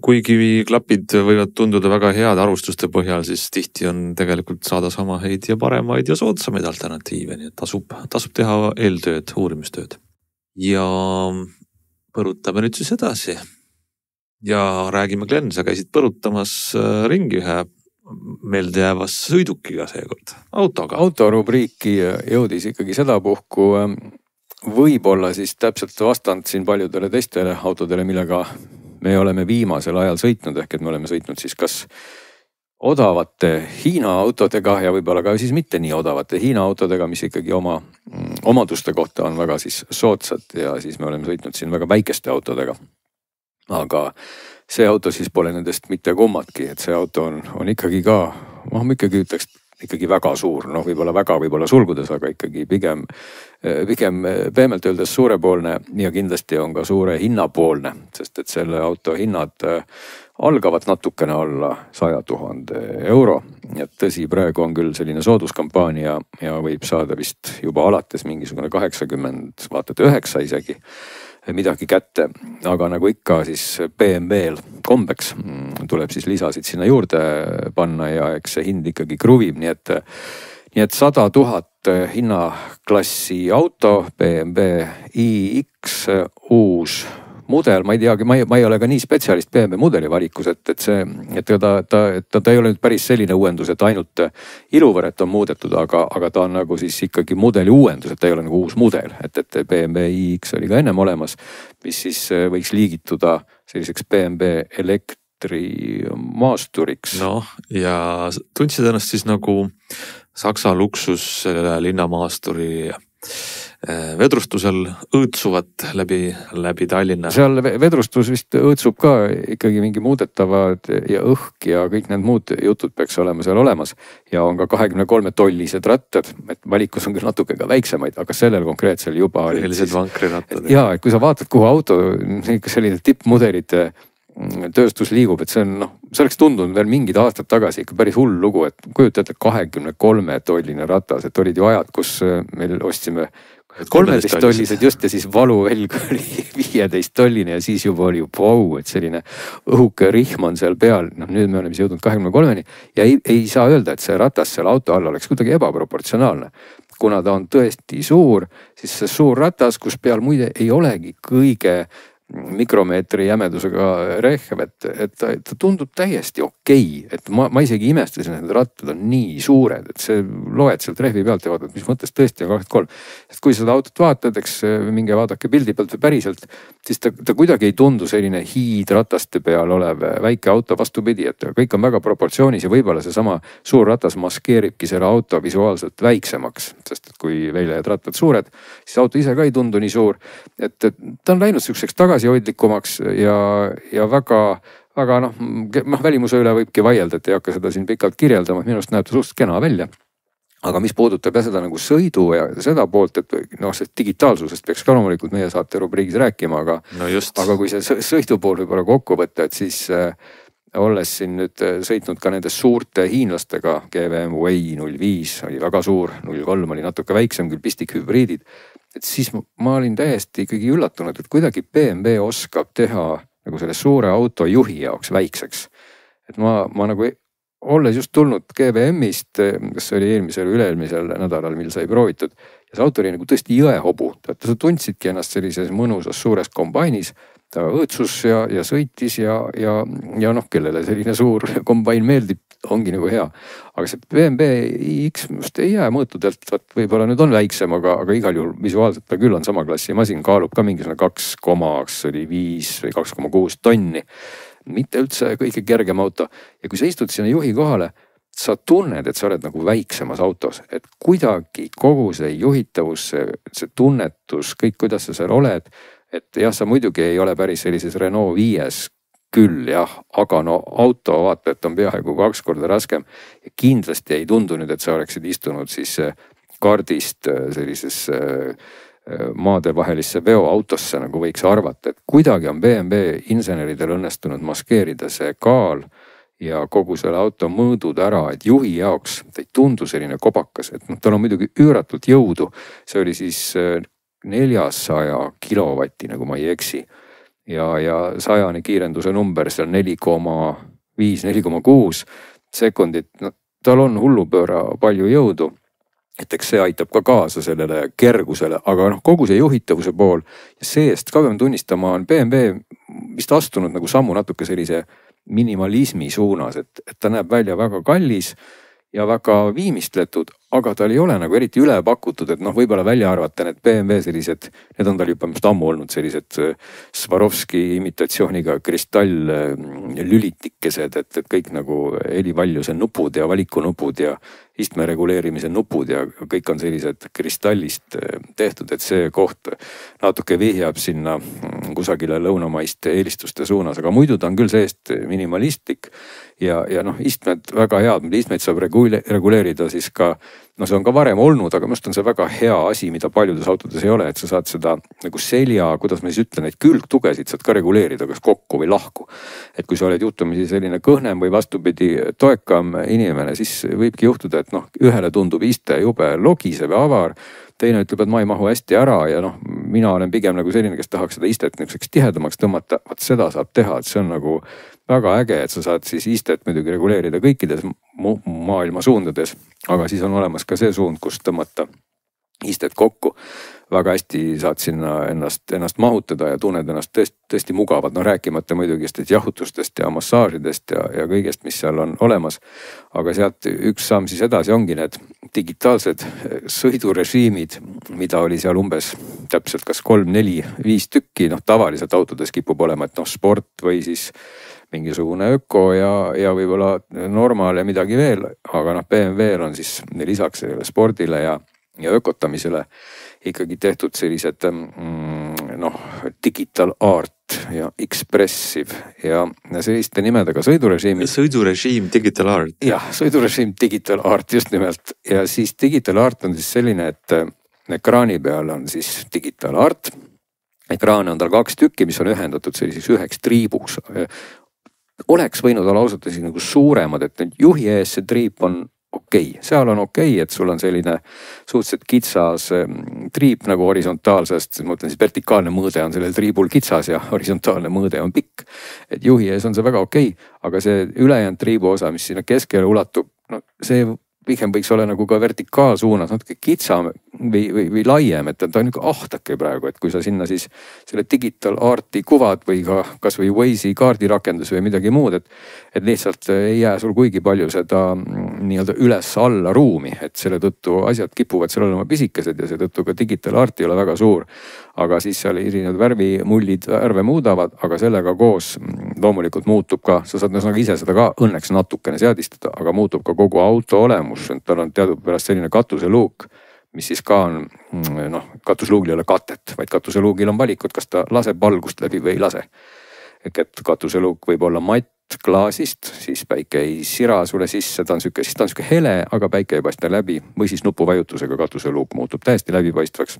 kuigi klapid võivad tunduda väga head arvustuste põhjal, siis tihti on tegelikult saada sama häid ja paremaid ja soodsamaid alternatiive, nii et tasub teha eeltööd, uurimistööd. Ja põrutame nüüd siis edasi. Ja räägime, Glen, sa käisid põrutamas ringi ühe meeldejäävas sõidukiga seekord, autoga. Autorubriiki jõudis ikkagi seda puhku võib-olla siis täpselt vastand siin paljudele teistele autodele, millega me oleme viimasel ajal sõitnud, ehk et me oleme sõitnud siis kas odavate Hiina autodega ja võib-olla ka siis mitte nii odavate Hiina autodega, mis ikkagi oma omaduste kohta on väga siis soodsad ja siis me oleme sõitnud siin väga väikeste autodega. Aga see auto siis pole nendest mitte kummatki, et see auto on ikkagi ka, ma ikkagi ütleks, ikkagi väga suur, võib-olla sulgudes, aga ikkagi pigem pehmelt öeldes suurepoolne ja kindlasti on ka suure hinnapoolne, sest et selle auto hinnad algavad natukene alla 100 000 euro. Ja tõsi, praegu on küll selline sooduskampaania ja võib saada vist juba alates mingisugune 80, vaatad 9 isegi midagi kätte, aga nagu ikka siis BMW-l kombeks tuleb siis lisasid sinna juurde panna ja eks see hind ikkagi kruvib, nii et 100 000 hinnaklassi auto, BMW iX uus mudel, ma ei teagi, ma ei ole ka nii spetsialist BMW mudeli valikus, et ta ei ole nüüd päris selline uuendus, et ainult iluvõret on muudetud, aga ta on nagu siis ikkagi mudeli uuendus, et ta ei ole nagu uus mudel, et BMW iX oli ka ennem olemas, mis siis võiks liigituda selliseks BMW elektrimaasturiks. Noh, ja tundsid ennast siis nagu Saksa luksus selle linnamaasturi vedrustusel õõtsuvat läbi Tallinna. seal vedrustus vist õõtsub ka ikkagi mingi muudetavad ja õhk ja kõik need muud jutud peaks olema seal olemas. Ja on ka 23 tollised rattad, et valikus on küll natuke ka väiksemaid, aga sellel konkreetsel juba oli. Sellised vankrirattad. Ja, et kui sa vaatad, kuhu auto, selline tippmudelite tööstus liigub, et see on see oleks tundunud veel mingid aastad tagasi ikka päris hull lugu, et kujutad 23 tolline ratas, et olid ju ajad, kus meil ostsime 13 tollised just ja siis valuvälg oli 15 tolline ja siis juba oli vau, et selline õhuke rihm on seal peal. Nüüd me oleme siis jõudnud 23-ni ja ei saa öelda, et see ratas seal auto all oleks kuidagi ebaproportsionaalne. Kuna ta on tõesti suur, siis see suur ratas, kus peal muide ei olegi kõige mikromeetri jämedusega rehv, et ta tundub täiesti okei. Et ma isegi imestasin, et need rattad on nii suured, et see loed sealt rehvi pealt ja vaatad, mis mõttes tõesti on 23. Et kui seda autot vaatad, eks minge vaadake pildi pealt või päriselt, siis ta kuidagi ei tundu selline hiidrataste peal olev väike auto, vastupidi, et kõik on väga proportsioonis ja võib-olla seesama suur ratas maskeeribki selle auto visuaalselt väiksemaks, sest et kui välja jääd rattad suured, siis auto ise ka ei tundu nii suur. Et ta on läinud selliseks tagasihoidlikumaks ja väga välimuse üle võibki vaielda, et ei hakka seda siin pikalt kirjeldama, minu arust näeb ta suhteliselt kena välja. Aga mis puudutab seda nagu sõidu ja seda poolt, et sellest digitaalsusest peaks ka loomulikult meie saate rubriigis rääkima, aga kui see sõidu pool võib-olla kokku võtta, et siis olles siin nüüd sõitnud ka nende suurte hiinlastega, GVM Way 05 oli väga suur, 03 oli natuke väiksem, küll pistikhübriidid, et siis ma olin täiesti ikkagi üllatunud, et kuidagi BMW oskab teha nagu selle suure auto juhi jaoks väikseks. Et ma nagu olles just tulnud GVM-ist, kas see oli eelmisel või üle-eelmisel nädalal, mil sai proovitud, ja see auto oli nagu tõesti jõehobu. Sa tundsidki ennast sellises mõnusas suures kombainis, ta õõtsus ja sõitis ja kellele selline suur kombain meeldib, ongi nagu hea. Aga see BMW iX just ei jää mõõtudelt, võib-olla nüüd on väiksem, aga igal juhul visuaalselt ta küll on sama klassi masin, kaalub ka mingisugune 2,5 või 2,6 tonni. Mitte üldse kõige kergem auto. Ja kui sa istud sinna juhi kohale, sa tunned, et sa oled nagu väiksemas autos. Et kuidagi kogu see juhitavus, see tunnetus, kõik kuidas sa seal oled, et jah, sa muidugi ei ole päris sellises Renault 5 küll jah, aga auto vaata, et on peaaegu 2 korda raskem ja kindlasti ei tundu nüüd, et sa oleksid istunud siis kaardist sellises maadevahelisse veoautosse, nagu võiks arvata, et kuidagi on BMW inseneridel õnnestunud maskeerida see kaal ja kogu selle auto mõõdud ära, et juhi jaoks ta ei tundu selline kobakas, et tal on muidugi üüratult jõudu, see oli siis 400 kilovatti, nagu ma ei eksi. Ja 100 kiirenduse number seal 4,5, 4,6 sekundit. Tal on hullupööra palju jõudu, et eks see aitab ka kaasa sellele kergusele, aga kogu see juhitavuse pool ja seest ka pean tunnistama on BMW vist astunud nagu sammu natuke sellise minimalismi suunas, et ta näeb välja väga kallis ja väga viimistletud, aga tal ei ole nagu eriti üle pakutud, et võib-olla välja arvata need BMW sellised, need on tal juba ammu olnud sellised Swarovski imitatsiooniga kristalllülitikesed, et kõik nagu helivaljuse nupud ja valikunupud ja istme reguleerimise nupud ja kõik on sellised kristallist tehtud, et see koht natuke vihjab sinna kusagile lõunamaiste eelistuste suunas, aga muidu ta on küll seest minimalistlik ja istmed väga head, istmeid saab reguleerida siis ka, see on ka varem olnud, aga must on see väga hea asi, mida paljudes autodes ei ole, et sa saad seda nagu selja, kuidas ma siis ütlen, neid külgtugesid saad ka reguleerida, kas kokku või lahku. Et kui sa oled juhtumisi selline kõhnem või vastupidi toekam inimene, siis võibki juhtuda, et ühele tundub iste jube logisev ja avar, teine ütleb, et ma ei mahu hästi ära ja mina olen pigem nagu selline, kes tahaks seda istet niisuguseks tihedamaks tõmmata, vaat seda saab teha, et see on nagu väga äge, et sa saad siis istet muidugi reguleerida kõikides maailma suundades, aga siis on olemas ka see suund, kus tõmmata istet kokku. Väga hästi saad sinna ennast mahutada ja tunned ennast tõesti mugavad, rääkimata muidugi jahutustest ja massaažidest ja kõigest, mis seal on olemas. Aga sealt üks samm siis edasi ongi need digitaalsed sõidurežiimid, mida oli seal umbes täpselt kas 3, 4, 5 tükki, tavaliselt autodes kipub olema, et sport või siis mingisugune öko ja võib-olla normaal ja midagi veel, aga BMW on siis lisaks sellele spordile ja ja ökotamisele ikkagi tehtud sellised digital art ja expressive ja selliste nimedega sõidurežiimid. Sõidurežiim digital art. Jah, sõidurežiim digital art just nimelt ja siis digital art on siis selline, et ekraani peal on siis digital art. Ekraane on tal 2 tükki, mis on ühendatud selliseks üheks triibuks. Oleks võinud olla ausalt nagu suuremad, et nüüd juhi ees see triip on okei. Seal on okei, et sul on selline suhteliselt kitsas triip nagu horisontaalsest, ma ütlen siis vertikaalne mõõde on sellel triibul kitsas ja horisontaalne mõõde on pikk. Et juhi ees on see väga okei, aga see ülejäänud triibu osa, mis sinna keskele ulatub, no see pigem võiks olla nagu ka vertikaalsuunas natuke kitsam või laiem, et ta on niisugune ahtake praegu, et kui sa sinna siis selle digital arti kuvad või ka kas või Waze'i kaardirakendus või midagi muud, et lihtsalt ei jää sul kuigi palju seda nii-öelda üles-alla ruumi, et selle tõttu asjad kipuvad seal olema pisikesed ja seetõttu ka digital art ei ole väga suur. Aga siis seal erinevad värvimullid värve muudavad, aga sellega koos loomulikult muutub ka, sa saad ise seda ka õnneks natukene seadistada, aga muutub ka kogu auto olemus, et tal on teadupärast selline katuseluuk, mis siis ka on, katusluugil ei ole katet, vaid katuseluugil on valikud, kas ta laseb valgust läbi või ei lase. Et katuseluuk võib olla matt klaasist, siis päike ei sira sulle sisse, ta on siuke hele, aga päike ei paista läbi või siis nupuvajutusega katuseluuk muutub täiesti läbipaistvaks.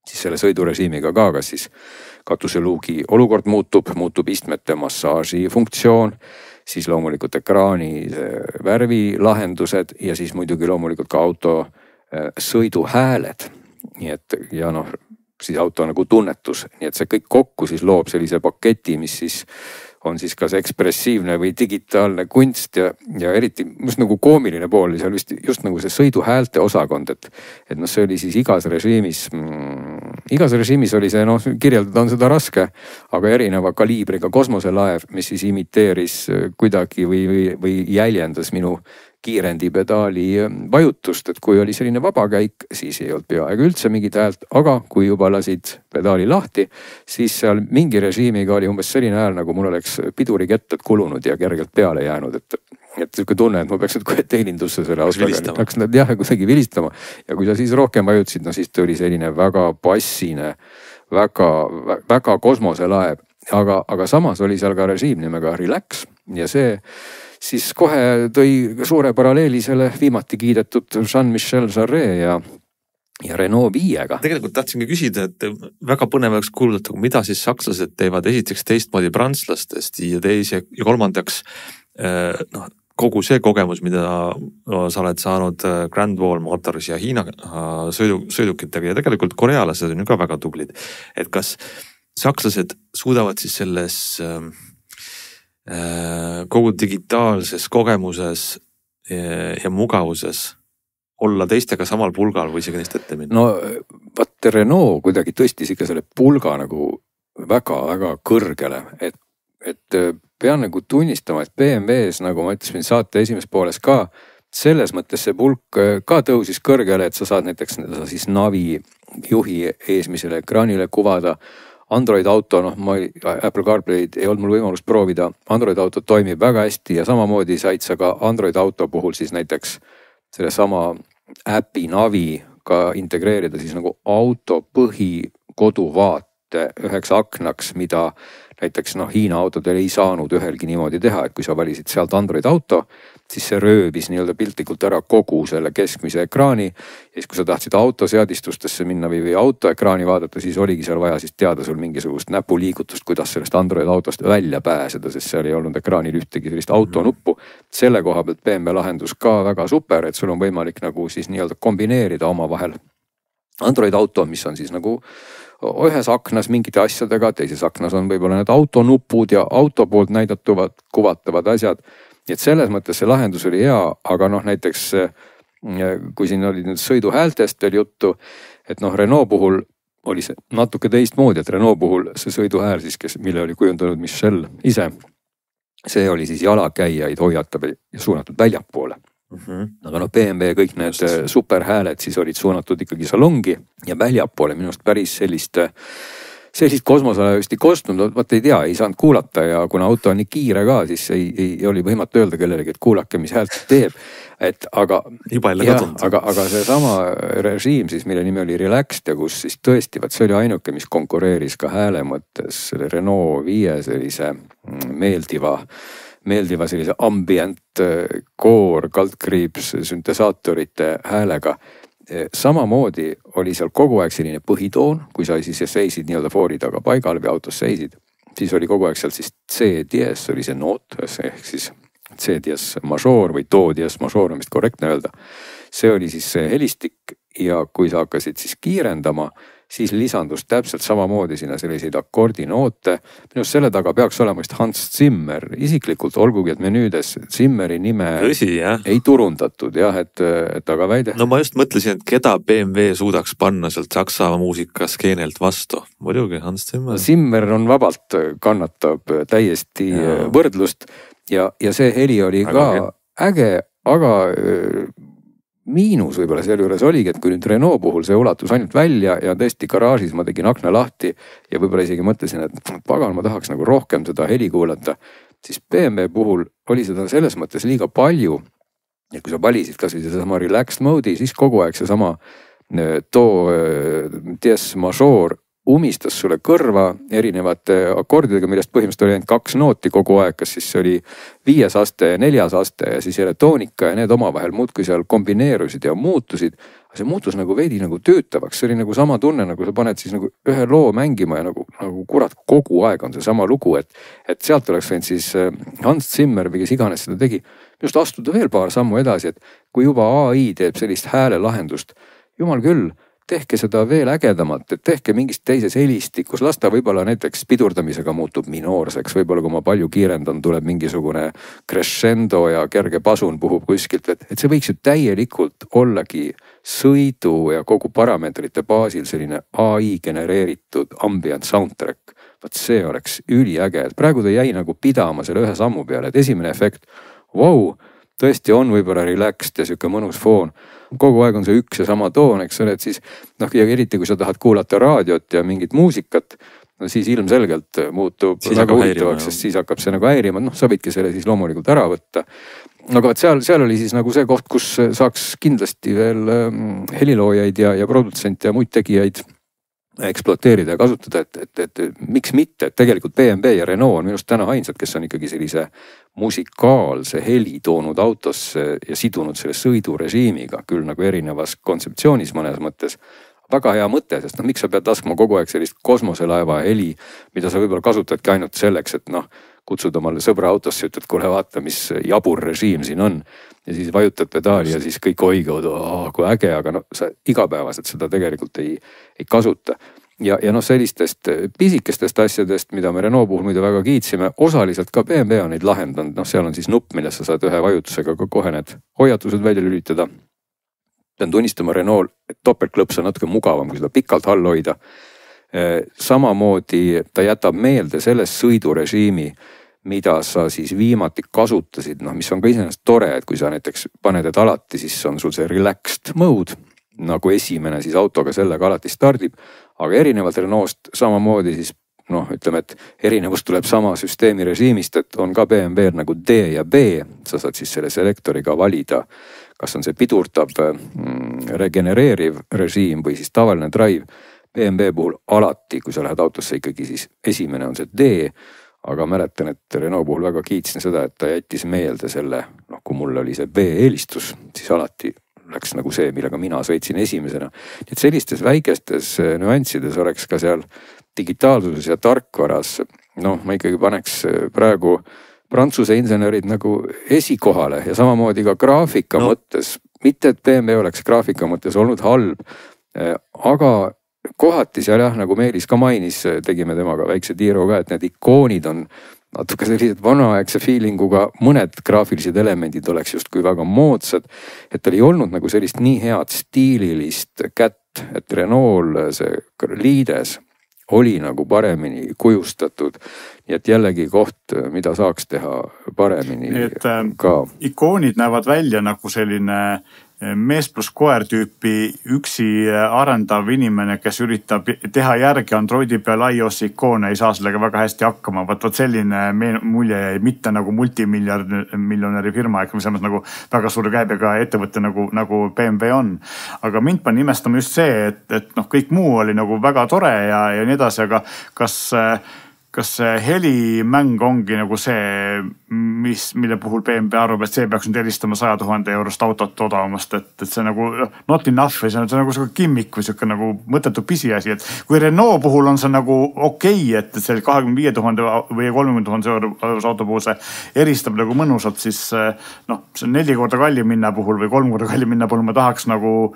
Siis selle sõidurežiimiga ka, kas siis katuseluugi olukord muutub istmete massaaži funktsioon, siis loomulikult ekraani värvilahendused ja siis muidugi loomulikult ka auto sõiduhääled. Nii et ja siis auto nagu tunnetus, nii et see kõik kokku siis loob sellise paketi, mis siis on siis kas ekspressiivne või digitaalne kunst ja eriti just nagu koomiline pool, seal just nagu see sõiduhäälte osakond, et see oli siis igas režiimis oli see, kirjeldada on seda raske, aga erineva kaliibriga kosmoselaev, mis siis imiteeris kuidagi või jäljendas minu kiirendipedaali vajutust, et kui oli selline vabakäik, siis ei olnud peaaegu üldse mingit häält, aga kui juba lasid pedaali lahti, siis seal mingi režiimiga oli umbes selline hääl, nagu mul oleks piduriketted kulunud ja kergelt peale jäänud, et selline tunne, et ma peaks nüüd teenindusse selle autoga, peaks nad kuidagi vilistama ja kui sa siis rohkem vajutasid, siis ta oli selline väga bassine, väga kosmoselaev, aga samas oli seal ka režiim nimega Relax ja see siis kohe tõi suure paralleeli selle viimati kiidetud Jean-Michel Jarre ja Renault 5-ga. Tegelikult tahtsingi küsida, et väga põnev oleks kuulata, mida siis sakslased teevad esiteks teistmoodi prantslastest ja kolmandaks kogu see kogemus, mida sa oled saanud Grand Wall Motors ja Hiina sõidukitega ja tegelikult korealased on ju ka väga tublid. Et kas sakslased suudavad siis selles kogu digitaalses kogemuses ja mugavuses olla teistega samal pulgal või isegi neist ette minna? No vaat Renault kuidagi tõstis ikka selle pulga nagu väga-väga kõrgele, et pean nagu tunnistama, et BMW-s, nagu ma ütlesin saate esimeses pooles ka, selles mõttes see pulk ka tõusis kõrgele, et sa saad näiteks siis navi juhi eesmisele ekraanile kuvada. Android auto, Apple CarPlay'd ei olnud mul võimalust proovida, Android auto toimib väga hästi ja samamoodi said sa ka Android auto puhul siis näiteks selle sama äpi navi ka integreerida siis nagu auto põhikoduvaate üheks aknaks, mida näiteks Hiina autodel ei saanud ühelgi niimoodi teha, et kui sa valisid sealt Android auto, siis see rööbis nii-öelda piltlikult ära kogu selle keskmise ekraani ja siis kui sa tahtsid auto seadistustesse minna või autoekraani vaadata, siis oligi seal vaja siis teada sul mingisugust näpuliigutust, kuidas sellest Android autost välja pääseda, sest seal ei olnud ekraanil ühtegi sellist autonuppu. Selle koha pealt BMW lahendus ka väga super, et sul on võimalik nagu siis nii-öelda kombineerida oma vahel Android auto, mis on siis nagu ühes aknas mingite asjadega, teises aknas on võib-olla need autonupud ja auto poolt näidatuvad, kuvatavad asjad. Nii et selles mõttes see lahendus oli hea, aga näiteks kui siin oli nüüd sõiduhäältest veel juttu, et Renault puhul oli see natuke teistmoodi, et Renault puhul see sõiduhääl siis, mille oli kujundanud Michel ise, see oli siis jalakäijaid hoiatab ja suunatud väljapoole. Aga BMW kõik need superhääled siis olid suunatud ikkagi salongi ja väljapoole minust päris sellist sellist kosmosele vist ei kostnud, vaat ei tea, ei saanud kuulata ja kuna auto on nii kiire ka, siis ei oli võimatu öelda kellelegi, et kuulake, mis häält teeb. Et aga see sama režiim siis, mille nimi oli Relaxed ja kus siis tõesti, see oli ainuke, mis konkureeris ka hääle mõttes selle Renault 5 sellise meeldiva sellise ambient core, kaldkriips, süntesaatorite häälega. Samamoodi oli seal kogu aeg selline põhitoon, kui sa siis seisid nii-öelda foori taga paigal või autos seisid, siis oli kogu aeg seal siis C-dies, oli see noot, ehk siis C-dies major või do-dies major on vist korrektne öelda. See oli siis see helistik ja kui sa hakkasid siis kiirendama, siis lisandus täpselt samamoodi sinna selliseid akordinoote. Minust selle taga peaks olema vist Hans Zimmer. Isiklikult olgugi, et menüüdes Zimmeri nime ei turundatud, jah, et aga väide. No ma just mõtlesin, et keda BMW suudaks panna sealt Saksa muusikaskeenilt vastu. Muidugi Hans Zimmer. Zimmer on vabalt, kannatab täiesti võrdlust ja see heli oli ka äge, aga miinus võib-olla selle juures oligi, et kui nüüd Renault puhul see ulatus ainult välja ja tõesti garaažis ma tegin akna lahti ja võib-olla isegi mõtlesin, et pagan, ma tahaks nagu rohkem seda heli kuulata, siis BMW puhul oli seda selles mõttes liiga palju. Ja kui sa valisid kas või seesama relaxed mode'i, siis kogu aeg seesama do dies major umistas sulle kõrva erinevate akordidega, millest põhimõtteliselt oli ainult 2 nooti kogu aeg, kas siis oli 5 aste ja 4 aste ja siis jälle toonika ja need omavahel muudkui seal kombineerusid ja muutusid. See muutus nagu veidi nagu töötavaks, see oli nagu sama tunne, nagu sa paned siis nagu ühe loo mängima ja nagu kurat kogu aeg on see sama lugu, et sealt oleks võinud siis Hans Zimmer või kes iganes seda tegi, just astuda veel paar sammu edasi, et kui juba AI teeb sellist hääle lahendust, jumal küll, tehke seda veel ägedamalt, et tehke mingist teises helistikus, las ta võib-olla näiteks pidurdamisega muutub minoorseks, võib-olla kui ma palju kiirendan, tuleb mingisugune crescendo ja kerge pasun puhub kuskilt, et see võiks ju täielikult ollagi sõidu ja kogu parameetrite baasil selline AI genereeritud ambient soundtrack. Vaat see oleks üliäge, et praegu ta jäi nagu pidama selle ühe sammu peale, et esimene efekt, tõesti on võib-olla relaxed ja siuke mõnus foon. Kogu aeg on see üks ja sama toon, eks ole, et siis ja eriti kui sa tahad kuulata raadiot ja mingit muusikat, no siis ilmselgelt muutub siis väga huvitavaks, sest siis hakkab see nagu häirima, sa võidki selle siis loomulikult ära võtta. Aga seal oli siis nagu see koht, kus saaks kindlasti veel heliloojaid ja produtsente ja muid tegijaid ekspluateerida ja kasutada, et miks mitte, et tegelikult BMW ja Renault on minust täna ainsad, kes on ikkagi sellise musikaalse heli toonud autosse ja sidunud selle sõidurežiimiga, küll nagu erinevas kontseptsioonis mõnes mõttes. Väga hea mõte, sest miks sa pead laskma kogu aeg sellist kosmoselaeva heli, mida sa võib-olla kasutadki ainult selleks, et kutsud omale sõbra autosse, ütled, kuule vaata, mis jabur režiim siin on. Ja siis vajutad pedaali ja siis kõik oigavad, kui äge, aga sa igapäevaselt seda tegelikult ei kasuta. Ja sellistest pisikestest asjadest, mida me Renault puhul muidu väga kiitsime, osaliselt ka BMW on neid lahendanud. Seal on siis nupp, millest sa saad ühe vajutusega ka kohe need hoiatused välja lülitada. Pean tunnistama Renault, et topeltklõps on natuke mugavam, kui seda pikalt all hoida. Samamoodi ta jätab meelde selles sõidurežiimi, mida sa siis viimati kasutasid, mis on ka iseenesest tore, et kui sa näiteks paned alati, siis on sul see relaxed mode, nagu esimene siis autoga sellega alati stardib, aga erinevalt Renault'st samamoodi siis ütleme, et erinevus tuleb sama süsteemi režiimist, et on ka BMW nagu D ja B, sa saad siis selle selektoriga valida, kas on see pidurtab regenereeriv režiim või siis tavaline drive. BMW puhul alati, kui sa lähed autosse ikkagi, siis esimene on see D, aga mäletan, et Renault puhul väga kiitsin seda, et ta jättis meelde selle, kui mul oli see B-eelistus, siis alati läks nagu see, millega mina sõitsin esimesena. Nii et sellistes väikestes nüanssides oleks ka seal digitaalsuses ja tarkvaras, ma ikkagi paneks praegu Prantsuse insenerid nagu esikohale ja samamoodi ka graafika mõttes, mitte et BMW oleks graafika mõttes olnud halb, aga kohati seal nagu Meelis ka mainis, tegime temaga väikse tiiru ka, et need ikoonid on natuke sellised vanaaegse feelinguga, mõned graafilised elemendid oleks justkui väga moodsad, et tal ei olnud nagu sellist nii head stiililist kätt, et Renault see liides oli nagu paremini kujustatud. Nii et jällegi koht, mida saaks teha paremini ka. Ikoonid näevad välja nagu selline mees pluss koer tüüpi üksi arendav inimene, kes üritab teha järgi Androidi peal iOS ikoone, ei saa sellega väga hästi hakkama. Vaat selline mulje jäi, mitte nagu multimiljonäri firma, ehk selles nagu väga suure käibega ettevõtte nagu BMW on. Aga mind pani imestama just see, et kõik muu oli nagu väga tore ja nii edasi, aga kas see helimäng ongi nagu see, mille puhul BMW arvab, et see peaks nüüd helistama 100 000 eurost autot odavamast, et see nagu not enough või see on nagu see kimmik või siuke nagu mõttetu pisiasi, et kui Renault puhul on see nagu okei, et see 25 000 või 30 000 euros auto puhul see eristab nagu mõnusalt, siis see 4 korda kallim minna puhul või 3 korda kallim minna puhul ma tahaks nagu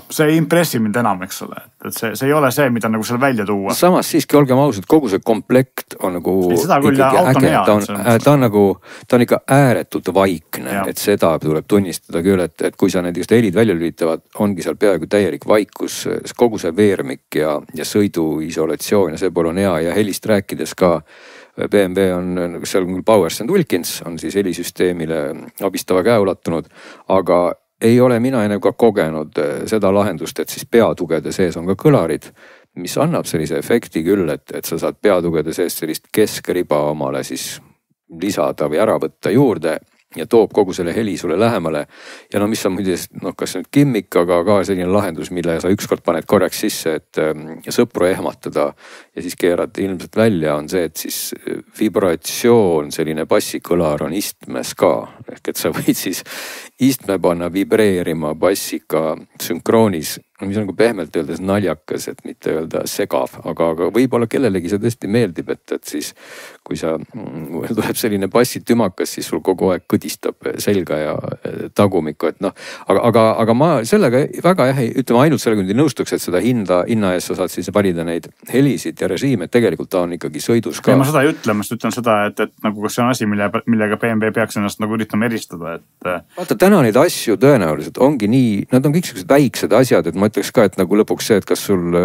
see ei impressi mind enam, eks ole, et see ei ole see, mida nagu seal välja tuua. Samas siiski olgem ausad, kogu see komplekt on nagu ikkagi äge, ta on ikka ääretult vaikne, et seda tuleb tunnistada küll, et kui sa need just helid välja lülitavad, ongi seal peaaegu täielik vaikus, kogu see veermik ja sõiduisolatsioon ja see pool on hea ja helist rääkides ka BMW on seal Powers & Wilkins on siis helisüsteemile abistava käe ulatunud, aga ei ole mina enam ka kogenud seda lahendust, et siis peatugede sees on ka kõlarid, mis annab sellise efekti küll, et sa saad peatugede sees sellist keskriba omale siis lisada või ära võtta juurde ja toob kogu selle heli sulle lähemale. Ja mis on muidu, kas nüüd kimmik, aga ka selline lahendus, mille sa ükskord paned korraks sisse, et sõpru ehmatada ja siis keerad ilmselt välja, on see, et siis vibratsioon, selline bassikõlar on istmes ka. Ehk et sa võid siis istme panna vibreerima bassika sünkroonis, mis on nagu pehmelt öeldes naljakas, et mitte öelda segav, aga võib-olla kellelegi see tõesti meeldib, et siis kui tuleb selline bassitümakas, siis sul kogu aeg kõdistab selga ja tagumikku, et aga ma sellega väga ütleme ainult sellega nüüd ei nõustuks, et seda hinna ees sa saad siis valida neid helisid ja režiime, et tegelikult ta on ikkagi sõidus ka. Ja ma seda ei ütle, ma ütlen seda, et nagu kas see on asi, millega BMW peaks ennast nagu üritama eristada, et vaata, täna neid asju tõenäoliselt ongi nii, nad on kõik sellised väiksed asjad, et ma ütleks ka, et nagu lõpuks see, et kas sul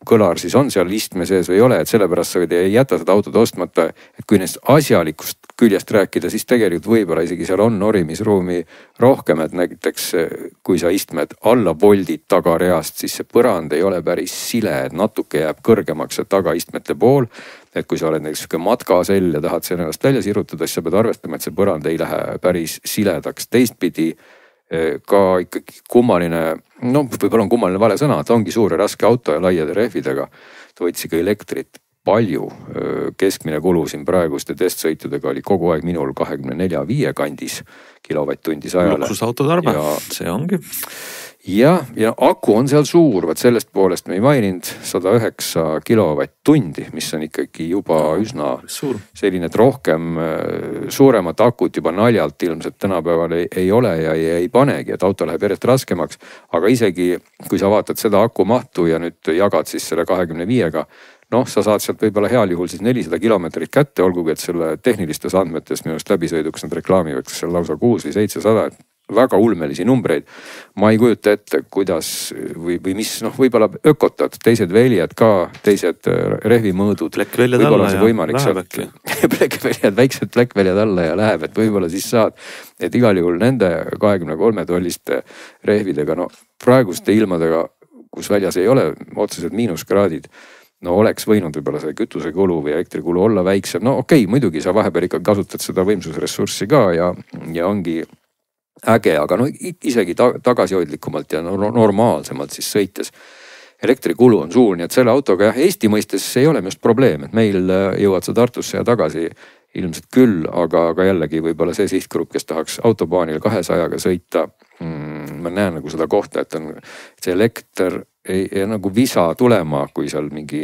kõlar siis on seal istme sees või ei ole, et sellepärast sa ei jäta seda autot ostmata, et kui neist asjalikust küljest rääkida, siis tegelikult võib-olla isegi seal on norimisruumi rohkem, et näiteks kui sa istmed alla voldid tagareast, siis see põrand ei ole päris sile, et natuke jääb kõrgemaks see tagaistmete pool. Et kui sa oled näiteks matkasell ja tahad selle ennast välja sirutada, siis sa pead arvestama, et see põrand ei lähe päris siledaks. Teistpidi ka ikkagi kummaline, võib-olla on kummaline vale sõna, ta ongi suur ja raske auto ja laiade rehvidega. Ta võttis ikka elektrit palju. Keskmine kulu siin praeguste testsõitudega oli kogu aeg minul 24-5 kandis kilovatt-tundi 100. Luksusauto tarbe, see ongi. Ja aku on seal suur, vaat sellest poolest me ei maininud 109 kilovatt-tundi, mis on ikkagi juba üsna selline, et rohkem suuremat akut juba naljalt ilmselt tänapäeval ei ole ja ei panegi, et auto läheb järjest raskemaks. Aga isegi kui sa vaatad seda aku mahtu ja nüüd jagad siis selle 25-ga, sa saad sealt võib-olla heal juhul siis 400 kilomeetrit kätte, olgugi et selle tehnilistes andmetes minu just läbisõiduks nad reklaamivad seal lausa 6 või 700, väga ulmelisi numbreid. Ma ei kujuta ette, kuidas või mis, võib-olla ökotad, teised väljad ka, teised rehvimõõdud. Plekkväljad alla ja läheb äkki. Plekkväljad, väiksed plekkväljad alla ja läheb, et võib-olla siis saad, et igal juhul nende 23 tolliste rehvidega, praeguste ilmadega, kus väljas ei ole otseselt miinuskraadid, oleks võinud võib-olla see kütusekulu või elektrikulu olla väiksem. Okei, muidugi sa vahepeal ikka kasutad seda võimsusressurssi ka ja ongi äge, aga isegi tagasihoidlikumalt ja normaalsemalt siis sõites. Elektrikulu on suur, nii et selle autoga Eesti mõistes ei ole just probleem, et meil jõuad sa Tartusse ja tagasi ilmselt küll, aga jällegi võib-olla see sihtgrupp, kes tahaks autobaanil 200-ga sõita, ma näen nagu seda kohta, et on see elekter ei nagu visa tulema, kui seal mingi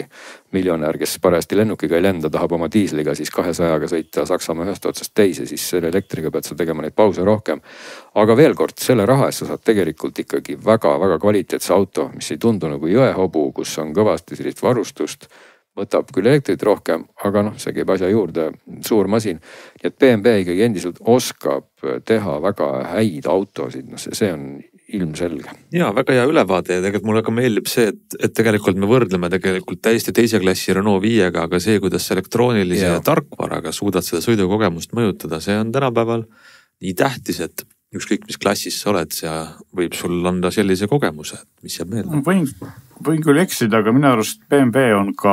miljonär, kes parajasti lennukiga ei lenda, tahab oma diisliga siis 200-ga sõita Saksamaa ühest otsast teise, siis selle elektriga pead sa tegema neid pause rohkem. Aga veel kord, selle raha eest sa saad tegelikult ikkagi väga-väga kvaliteetse auto, mis ei tundu nagu jõehobu, kus on kõvasti sellist varustust, võtab küll elektrit rohkem, aga see käib asja juurde, suur masin. Nii et BMW ikkagi endiselt oskab teha väga häid autosid, see on ilmselge. Ja väga hea ülevaade ja tegelikult mulle ka meeldib see, et tegelikult me võrdleme tegelikult täiesti teise klassi Renault 5-ga, aga see, kuidas elektroonilise tarkvaraga suudad seda sõidukogemust mõjutada, see on tänapäeval nii tähtis, et ükskõik mis klassis sa oled, see võib sul anda sellise kogemuse, mis jääb meelde. Võin küll eksida, aga minu arust BMW on ka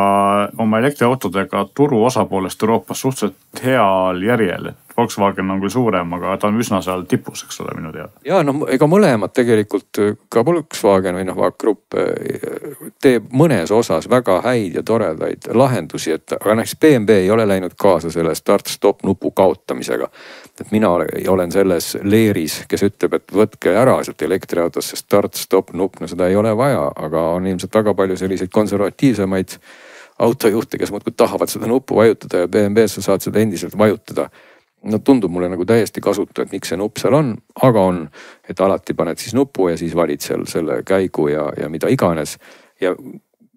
oma elektriautodega turu osapoolest Euroopas suhteliselt heal järjel, et Volkswagen on küll suurem, aga ta on üsna seal tipus, eks ole, minu teada. Ja ega mõlemad tegelikult ka Volkswagen või Grupp teeb mõnes osas väga häid ja toredaid lahendusi, aga näiteks BMW ei ole läinud kaasa selle start-stop nupu kaotamisega. Et mina olen selles leeris, kes ütleb, et võtke ära sealt elektriautosse start-stop nupp, no seda ei ole vaja, aga on ilmselt väga palju selliseid konservatiivsemaid autojuhte, kes muudkui tahavad seda nuppu vajutada ja BMW-s sa saad seda endiselt vajutada. No tundub mulle nagu täiesti kasutu, et miks see nupp seal on, aga on, et alati paned siis nupu ja siis valid seal selle käigu ja mida iganes. Ja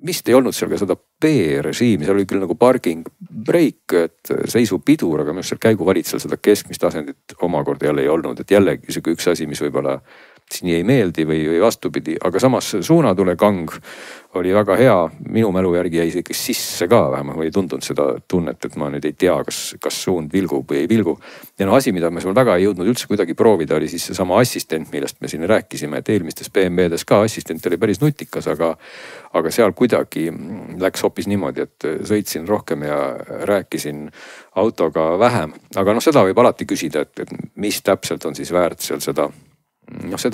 vist ei olnud seal ka seda B-režiimi, seal oli küll nagu parking break, et seisu pidur, aga minu seal käigu valid seal seda keskmist asendit omakorda jälle ei olnud, et jällegi üks asi, mis võib-olla nii ei meeldi või vastupidi, aga samas suunatule kang oli väga hea, minu mälu järgi jäi see sisse ka vähemalt, või ei tundunud seda tunnet, et ma nüüd ei tea, kas suund vilgub või ei vilgu. Ja asi, mida me seal väga ei jõudnud üldse kuidagi proovida, oli siis sama assistent, millest me siin rääkisime, et eelmistes BMW-des ka assistent oli päris nutikas, aga seal kuidagi läks hoopis niimoodi, et sõitsin rohkem ja rääkisin autoga vähem, aga seda võib alati küsida, et mis täpselt on siis väärt seal seda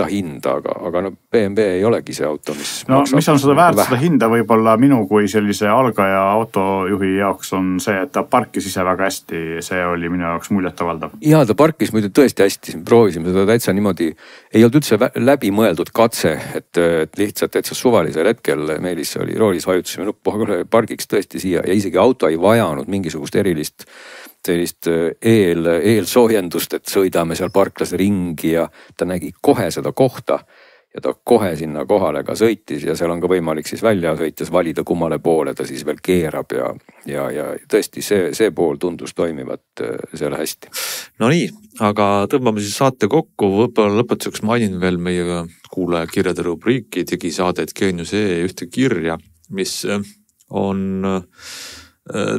hinda, aga BMW ei olegi see auto, mis mis on seda väärt seda hinda võib-olla minu kui sellise algaja autojuhi jaoks on see, et ta parkis ise väga hästi, see oli minu jaoks muljetavaldav. Ja ta parkis muidu tõesti hästi, proovisime seda täitsa niimoodi, ei olnud üldse läbi mõeldud katse, et lihtsalt täitsa suvalisel hetkel Meelis oli roolis, vajutasime nuppu, pargiks tõesti siia ja isegi auto ei vajanud mingisugust erilist sellist eelsoojendust, et sõidame seal parklas ringi ja ta nägi kohe seda kohta ja ta kohe sinna kohale ka sõitis ja seal on ka võimalik siis välja sõites valida kummale poole ta siis veel keerab ja tõesti see pool tundus toimivat seal hästi. No nii, aga tõmbame siis saate kokku, võib-olla lõpetuseks mainin veel meie kuulaja kirjade rubriiki, tegi saadet Geenius.ee ühte kirja, mis on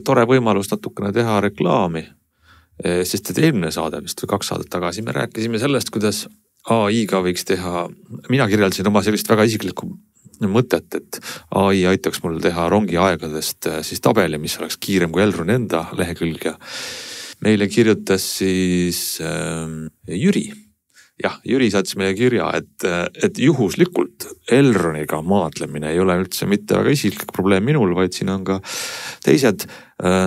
tore võimalus natukene teha reklaami, sest et eelmine saade vist või 2 saadet tagasi me rääkisime sellest, kuidas AI-ga võiks teha, mina kirjeldasin oma sellist väga isiklikku mõtet, et AI aitaks mul teha rongiaegadest siis tabeli, mis oleks kiirem kui Elroni enda lehekülg ja meile kirjutas siis Jüri. Jah, Jüri saatis meile kirja, et juhuslikult Elroniga maadlemine ei ole üldse mitte väga isiklik probleem minul, vaid siin on ka teised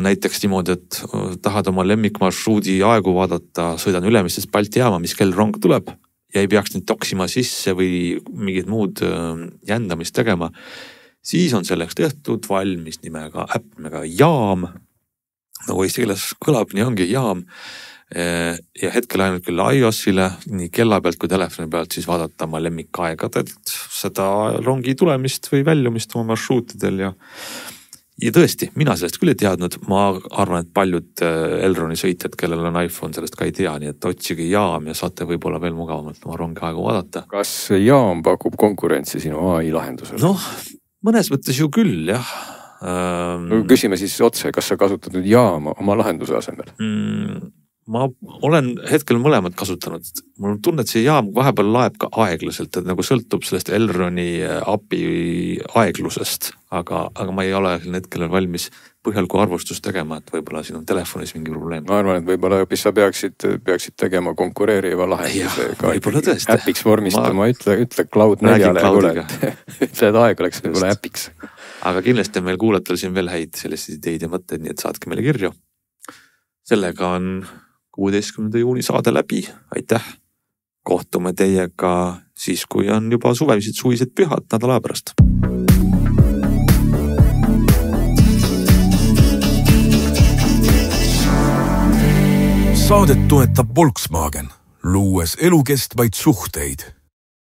näiteks niimoodi, et tahad oma lemmikmarsruudi aegu vaadata, sõidan Ülemistest Balti jaama, mis kell rong tuleb ja ei peaks nüüd toksima sisse või mingid muud jändamist tegema. Siis on selleks tehtud valmis nimega äpp Jaam, nagu eesti keeles kõlab, nii ongi Jaam. Ja hetkel ainult küll iOS-ile nii kella pealt kui telefoni pealt siis vaadata oma lemmikaegadelt seda rongi tulemist või väljumist oma marsruutidel ja tõesti, mina sellest küll ei teadnud, ma arvan, et paljud Elroni sõitjad, kellel on iPhone, sellest ka ei tea, nii et otsige Jaam ja saate võib-olla veel mugavamalt oma rongi aegu vaadata. Kas Jaam pakub konkurentsi sinu AI lahendusele? Noh, mõnes mõttes ju küll, jah. Küsime siis otse, kas sa kasutad nüüd Jaama oma lahenduse asemel? Ma olen hetkel mõlemad kasutanud. Mul on tunne, et see Jaam vahepeal laeb ka aeglaselt, et nagu sõltub sellest Elroni API aeglusest, aga ma ei ole hetkel valmis põhjaliku arvustust tegema, et võib-olla siin on telefonis mingi probleem. Ma arvan, et võib-olla sa peaksid tegema konkureeriva lahenduse äpiks vormistama, ütle Cloud 4-le, ütle, et aeg oleks võib-olla äpiks. Aga kindlasti on meil kuulatel siin veel häid selliseid ideid ja mõtteid, nii et saatke meile kirju. Sellega on 16. juuni saade läbi. Aitäh! Kohtume teiega siis, kui on juba suvised pühad nädala pärast. Saadet toetab Volkswagen, luues elukestvaid suhteid.